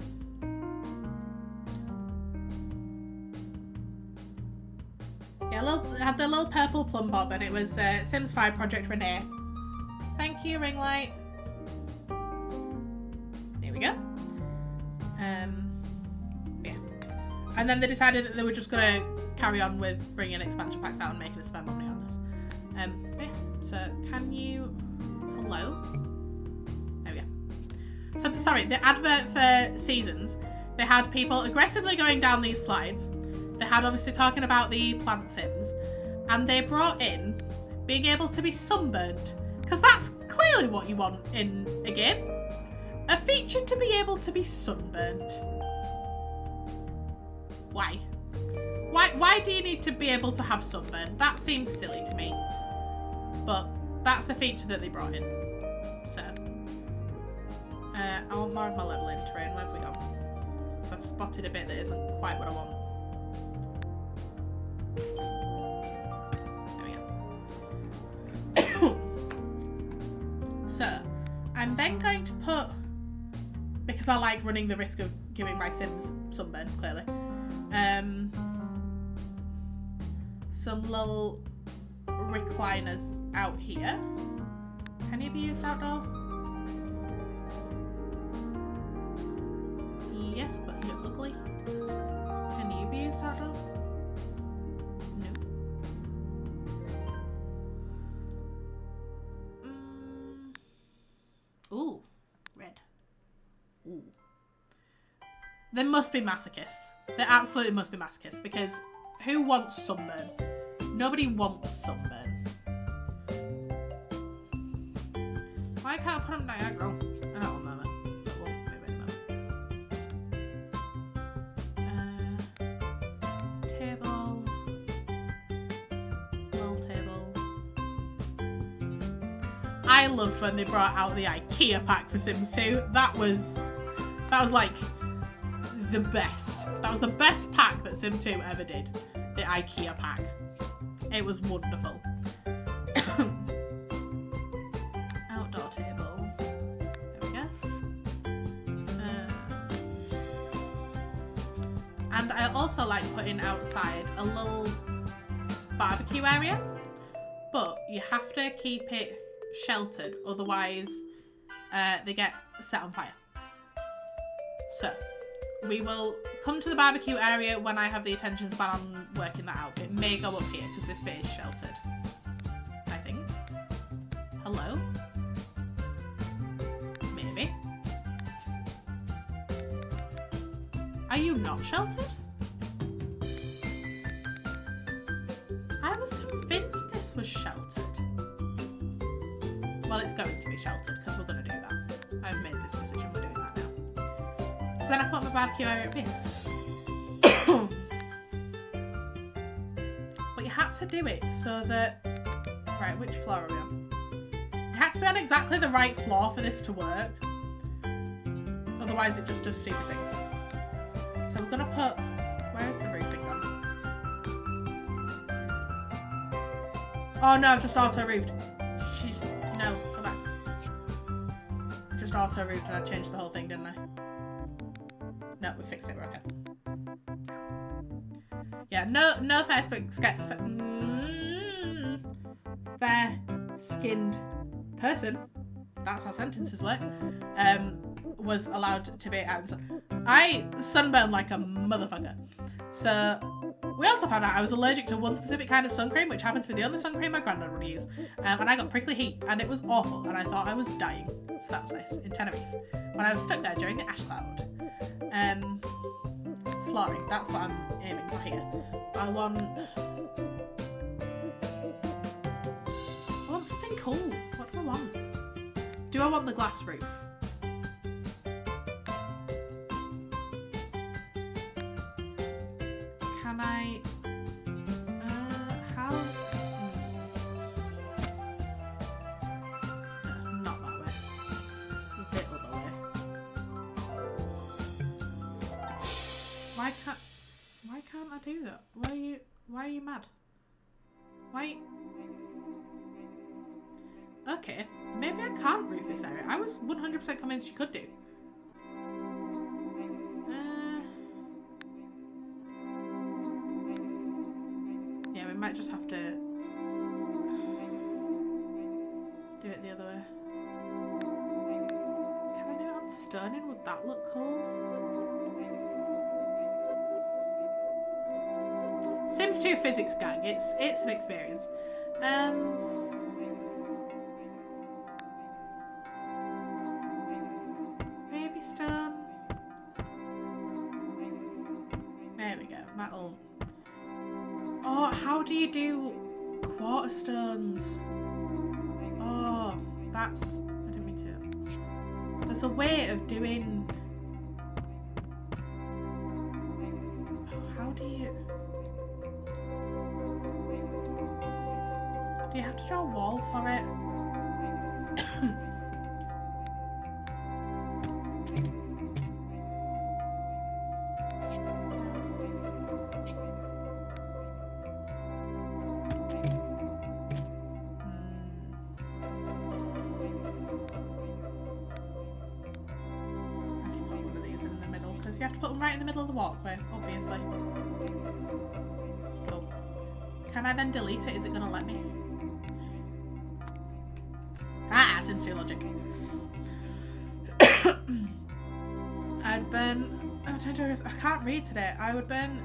Yeah, it had the little purple plum bob and it was Sims 5 Project Renee. Thank you, ring light. There we go. Yeah. And then they decided that they were just going to carry on with bringing expansion packs out and making us spend money on this. Yeah. So, can you... Hello? There we go. So, sorry, the advert for Seasons They had people aggressively going down these slides. They had obviously talking about the plant sims. And they brought in being able to be sunburned. Because that's clearly what you want in a game. A feature to be able to be sunburned. Why? Why do you need to be able to have sunburn? That seems silly to me. But that's a feature that they brought in. So. I want more of my leveling terrain. Where have we gone? So I've spotted a bit that isn't quite what I want. There we go. So, I'm then going to put, because I like running the risk of giving my sims sunburn, clearly, some little recliners out here. Can you be used outdoor? Yes, but you're ugly. Can you be used outdoor? No. Ooh, red. Ooh. There must be masochists. There absolutely must be masochists, because who wants sunburn? Nobody wants sunburn. Why can't I put them diagonal? I don't want that. Well, maybe a table. Little table. I loved when they brought out the IKEA pack for Sims 2. That was like the best. That was the best pack that Sims 2 ever did. The IKEA pack. It was wonderful. Outdoor table. There we go. And I also like putting outside a little barbecue area, but you have to keep it sheltered, otherwise they get set on fire. So we will come to the barbecue area when I have the attention span on working that out. It may go up here because this bit is sheltered, I think. Hello? Maybe. Are you not sheltered? I was convinced this was sheltered. Well, it's going to be sheltered because we're going to do that. I've made this decision, we're doing that now. Because then I put my barbecue area up here. But you had to do it so that... Right, which floor are we on? You had to be on exactly the right floor for this to work. Otherwise it just does stupid things. So we're going to put... Where is the roofing gone? Oh no, I've just auto-roofed. She's... No, come back. Just auto-roofed and I changed the whole thing, didn't I? No, we fixed it, we're okay. Yeah, no fair-skinned person, that's how sentences work, was allowed to be out in sun. I sunburned like a motherfucker. So we also found out I was allergic to one specific kind of sun cream, which happens to be the only sun cream my granddad would use. And I got prickly heat and it was awful and I thought I was dying. So that was nice, in Tenerife, when I was stuck there during the ash cloud. Flooring, that's what I'm aiming for here. I want something cool. What do I want? Do I want the glass roof? Can I... how... Not that way. A bit other way. Why can't I do that? Why are you mad? Why? Okay, maybe I can't roof this area. I was 100% convinced you could do. Yeah, we might just have to do it the other way. Can I do it on stoning? Would that look cool? Sims 2 physics gang. It's an experience. Baby stone. metal. Oh, how do you do quarter stones? Oh, that's... I didn't mean to. There's a way of doing... Oh, how do you... Do you have to draw a wall for it? You have to put them right in the middle of the walkway, obviously. Cool. Can I then delete it? Is it going to let me? Ah, sensory logic. I'd burn... Oh, I can't read today. I would burn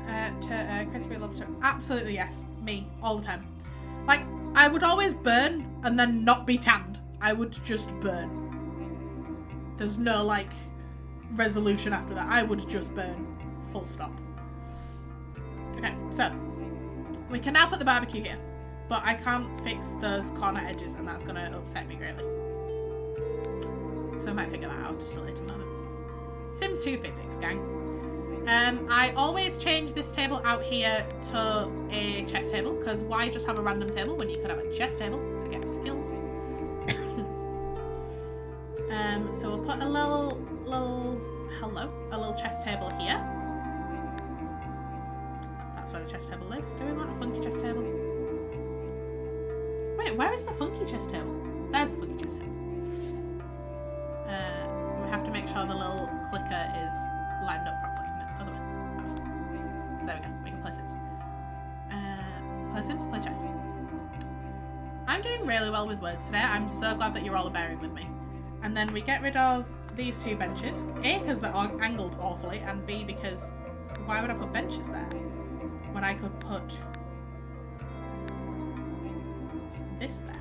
crispy lobster. Absolutely yes. Me. All the time. Like, I would always burn and then not be tanned. I would just burn. There's no, like... resolution after that. I would just burn. Full stop. Okay, so we can now put the barbecue here, but I can't fix those corner edges and that's going to upset me greatly. So I might figure that out just a little moment. Sims 2 physics, gang. I always change this table out here to a chess table because why just have a random table when you could have a chess table to get skills? So we'll put a little chess table here. That's where the chess table lives. Do we want a funky chess table? Wait, where is the funky chess table? There's the funky chess table. We have to make sure the little clicker is lined up properly. No, other way. So there we go. We can play Sims. Play Sims, play chess. I'm doing really well with words today. I'm so glad that you're all bearing with me. And then we get rid of these two benches. A, because they're angled awfully, and B, because why would I put benches there when I could put this there?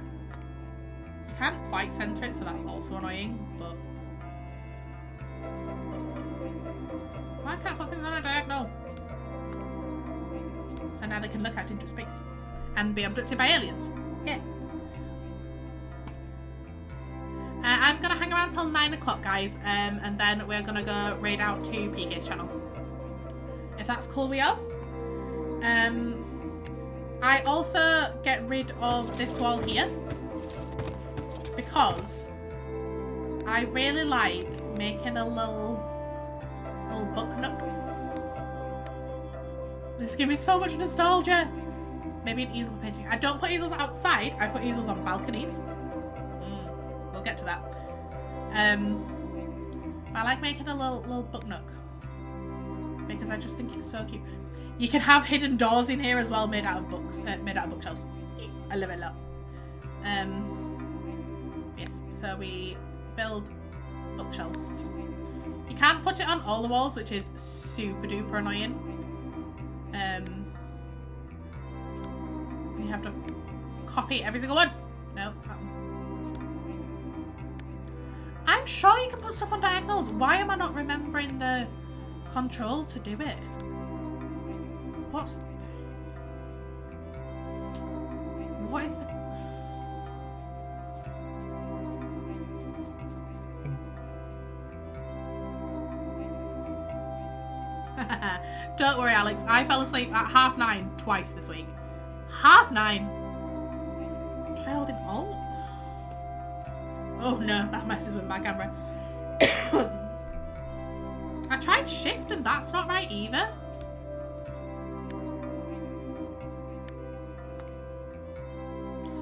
You can't quite centre it, so that's also annoying, but... Why can't I put things on a diagonal? So now they can look out into space and be abducted by aliens. Yeah. I'm going to hang around till 9 o'clock, guys, and then we're going to go raid out to PK's channel. If that's cool with you. I also get rid of this wall here because I really like making a little book nook. This gives me so much nostalgia. Maybe an easel painting. I don't put easels outside, I put easels on balconies. We'll get to that. I like making a little book nook because I just think it's so cute. You can have hidden doors in here as well, made out of books, made out of bookshelves. I love it a lot. Yes, so we build bookshelves. You can't put it on all the walls, which is super duper annoying. You have to copy every single one. No, that one. I'm sure you can put stuff on diagonals. Why am I not remembering the control to do it? What is the... Don't worry, Alex. I fell asleep at 9:30 twice this week. 9:30? Try holding Alt? Oh no, that messes with my camera. I tried Shift and that's not right either.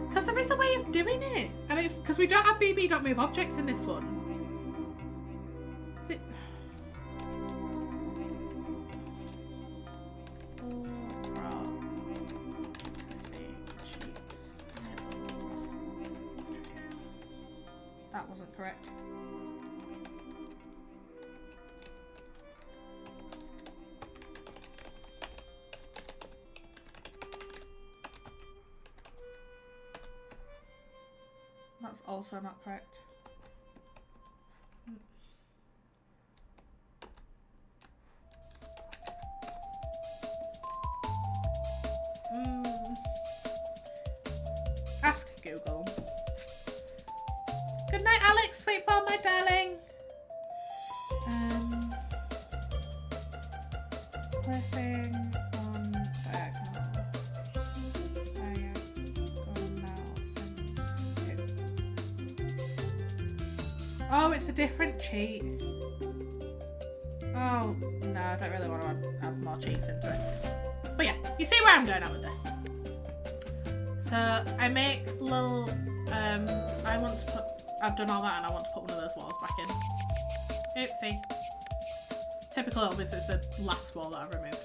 Because there is a way of doing it. And it's because we don't have BB.move objects in this one. Is it? That wasn't correct. That's also not correct. ask Google. Good night, Alex. Sleep well, my darling. Placing on diagonal. Oh, it's a different cheat. Oh, no, I don't really want to add more cheats into it. But yeah, you see where I'm going at with this. So I make little, I want to put, I've done all that and I want to put one of those walls back in. Oopsie. Typical, obviously, it's the last wall that I've removed.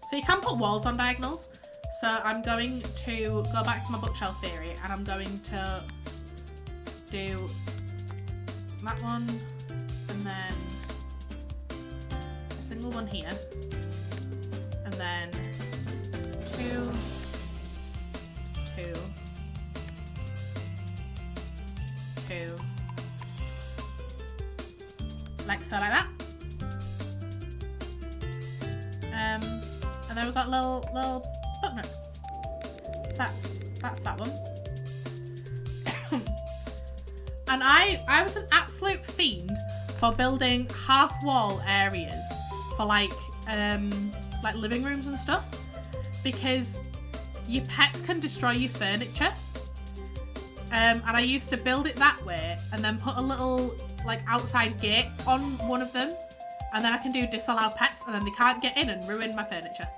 So you can put walls on diagonals. So I'm going to go back to my bookshelf theory and I'm going to do that one and then a single one here and then 2, 2, 2, like so, like that. And then we've got little book nook. So that's that one. And I was an absolute fiend for building half wall areas for like living rooms and stuff, because your pets can destroy your furniture. And I used to build it that way and then put a little like outside gate on one of them, and then I can do disallow pets and then they can't get in and ruin my furniture.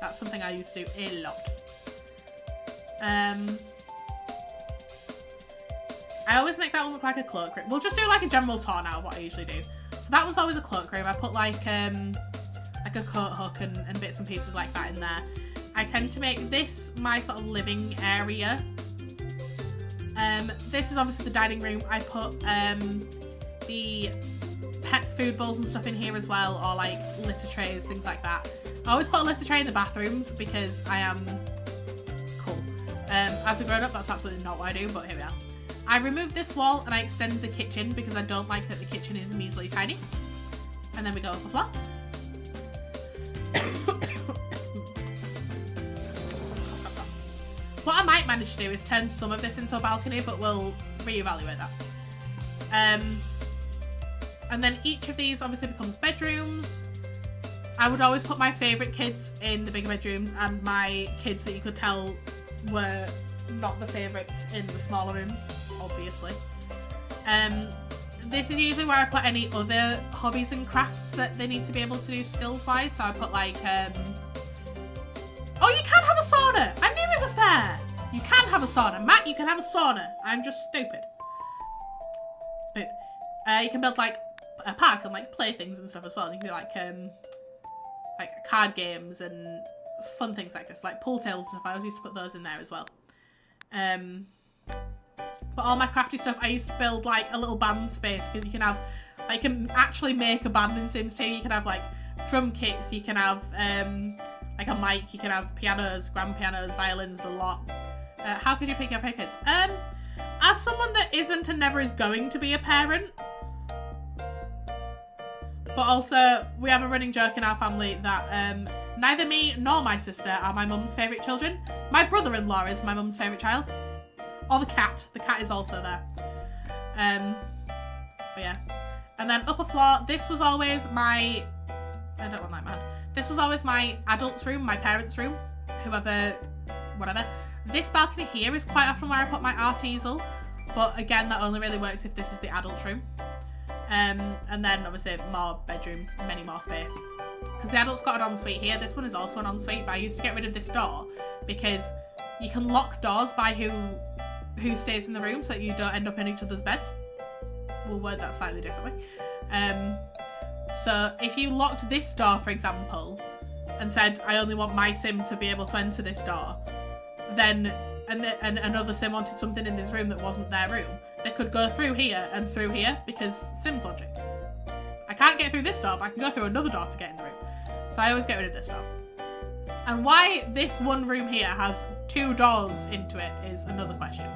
That's something I used to do a lot. I always make that one look like a cloakroom. We'll just do like a general tour now of what I usually do. So that one's always a cloakroom. I put like a coat hook and bits and pieces like that in there. I tend to make this my sort of living area. This is obviously the dining room. I put the pets' food bowls and stuff in here as well, or like litter trays, things like that. I always put a litter tray in the bathrooms because I am cool. As a grown-up, that's absolutely not what I do, but here we are. I removed this wall and I extended the kitchen because I don't like that the kitchen is measly tiny. And then we go up the floor. What I might manage to do is turn some of this into a balcony, but we'll reevaluate that. And then each of these obviously becomes bedrooms. I would always put my favourite kids in the bigger bedrooms and my kids that you could tell were not the favourites in the smaller rooms, obviously. This is usually where I put any other hobbies and crafts that they need to be able to do skills-wise. So I put like, oh, you can have a sauna! I knew it was there! You can have a sauna. Matt, you can have a sauna. I'm just stupid. Smooth. You can build like a park and like play things and stuff as well. And you can do like card games and fun things like this, like pool tails and stuff. I always used to put those in there as well. But all my crafty stuff, I used to build like a little band space because you can have, like, you can actually make a band in Sims 2. You can have like drum kits, you can have like a mic, you can have pianos, grand pianos, violins, the lot. How could you pick your favourites? As someone that isn't and never is going to be a parent, but also we have a running joke in our family that neither me nor my sister are my mum's favourite children. My brother-in-law is my mum's favourite child. Or the cat. The cat is also there. But yeah. And then upper floor, this was always my... I don't want that man. This was always my adults' room, my parents' room. Whoever... whatever. This balcony here is quite often where I put my art easel. But again, that only really works if this is the adults' room. And then obviously more bedrooms, many more space. Because the adults got an ensuite here. This one is also an ensuite, but I used to get rid of this door because you can lock doors by who stays in the room so that you don't end up in each other's beds. We'll word that slightly differently. So if you locked this door, for example, and said, I only want my sim to be able to enter this door, then and another sim wanted something in this room that wasn't their room, they could go through here and through here because Sims logic. I can't get through this door, but I can go through another door to get in the room. So I always get rid of this door. And why this one room here has 2 doors into it is another question.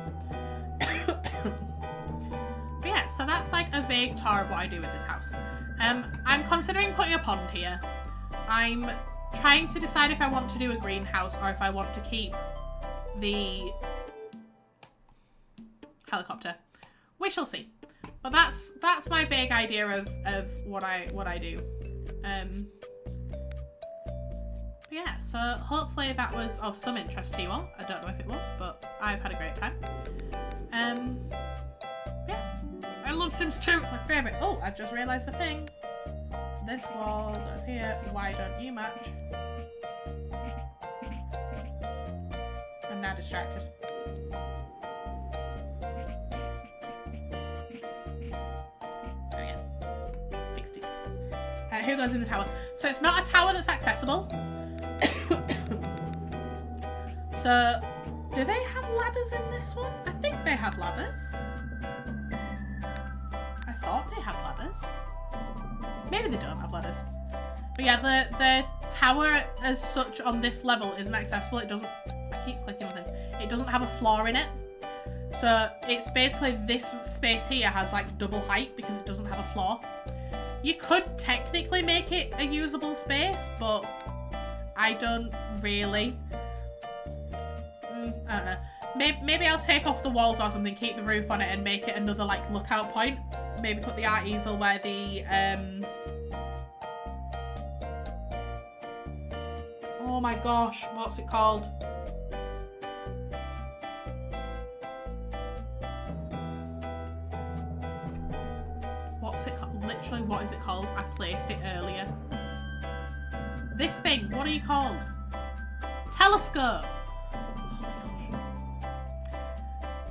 But yeah, so that's like a vague tour of what I do with this house. I'm considering putting a pond here. I'm trying to decide if I want to do a greenhouse or if I want to keep the helicopter. We shall see. But that's my vague idea of what I do. Yeah, so hopefully that was of some interest to you all. I don't know if it was, but I've had a great time. Yeah, I love Sims 2. It's my favourite. Oh, I've just realised a thing. This wall goes here. Why don't you match? I'm now distracted. Oh yeah, fixed it. Who goes in the tower? So it's not a tower that's accessible. So, do they have ladders in this one? I think they have ladders. I thought they had ladders. Maybe they don't have ladders. But yeah, the tower as such on this level isn't accessible. It doesn't... I keep clicking on this. It doesn't have a floor in it. So it's basically this space here has like double height because it doesn't have a floor. You could technically make it a usable space, but I don't really... I don't know. Maybe I'll take off the walls or something, keep the roof on it and make it another like lookout point. Maybe put the art easel where the oh my gosh, what's it called? What's it called? Literally, what is it called? I placed it earlier. This thing, what are you called? Telescope.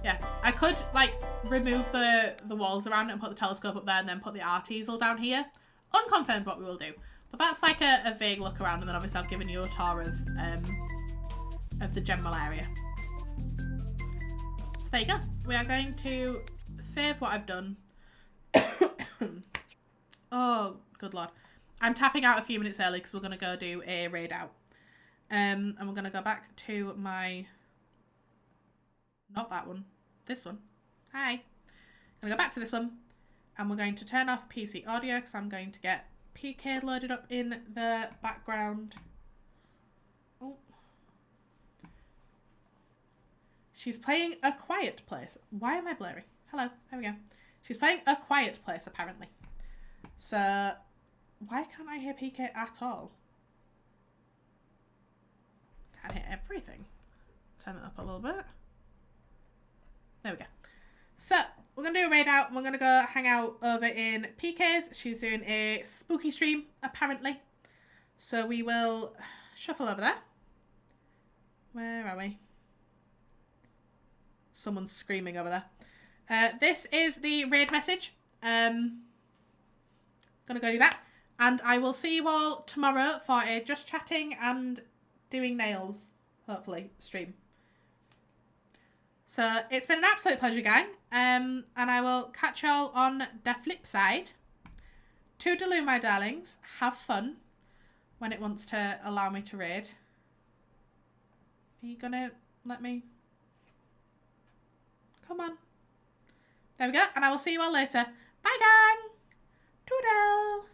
Yeah, I could like remove the walls around it and put the telescope up there and then put the art easel down here. Unconfirmed what we will do. But that's like a vague look around, and then obviously I've given you a tour of the general area. So there you go. We are going to save what I've done. Oh, good lord. I'm tapping out a few minutes early because we're going to go do a raid out. And we're going to go back to my... Not that one. This one. Hi. I'm going to go back to this one. And we're going to turn off PC audio because I'm going to get PK loaded up in the background. Oh. She's playing A Quiet Place. Why am I blurry? Hello. There we go. She's playing A Quiet Place, apparently. So, why can't I hear PK at all? Can't hear everything. Turn it up a little bit. There we go. So, we're going to do a raid out and we're going to go hang out over in PK's. She's doing a spooky stream, apparently. So, we will shuffle over there. Where are we? Someone's screaming over there. This is the raid message. Gonna go do that. And I will see you all tomorrow for a just chatting and doing nails, hopefully, stream. So, it's been an absolute pleasure, gang. And I will catch y'all on the flip side. Toodaloo, my darlings. Have fun when it wants to allow me to raid. Are you gonna let me? Come on. There we go. And I will see you all later. Bye, gang. Toodle.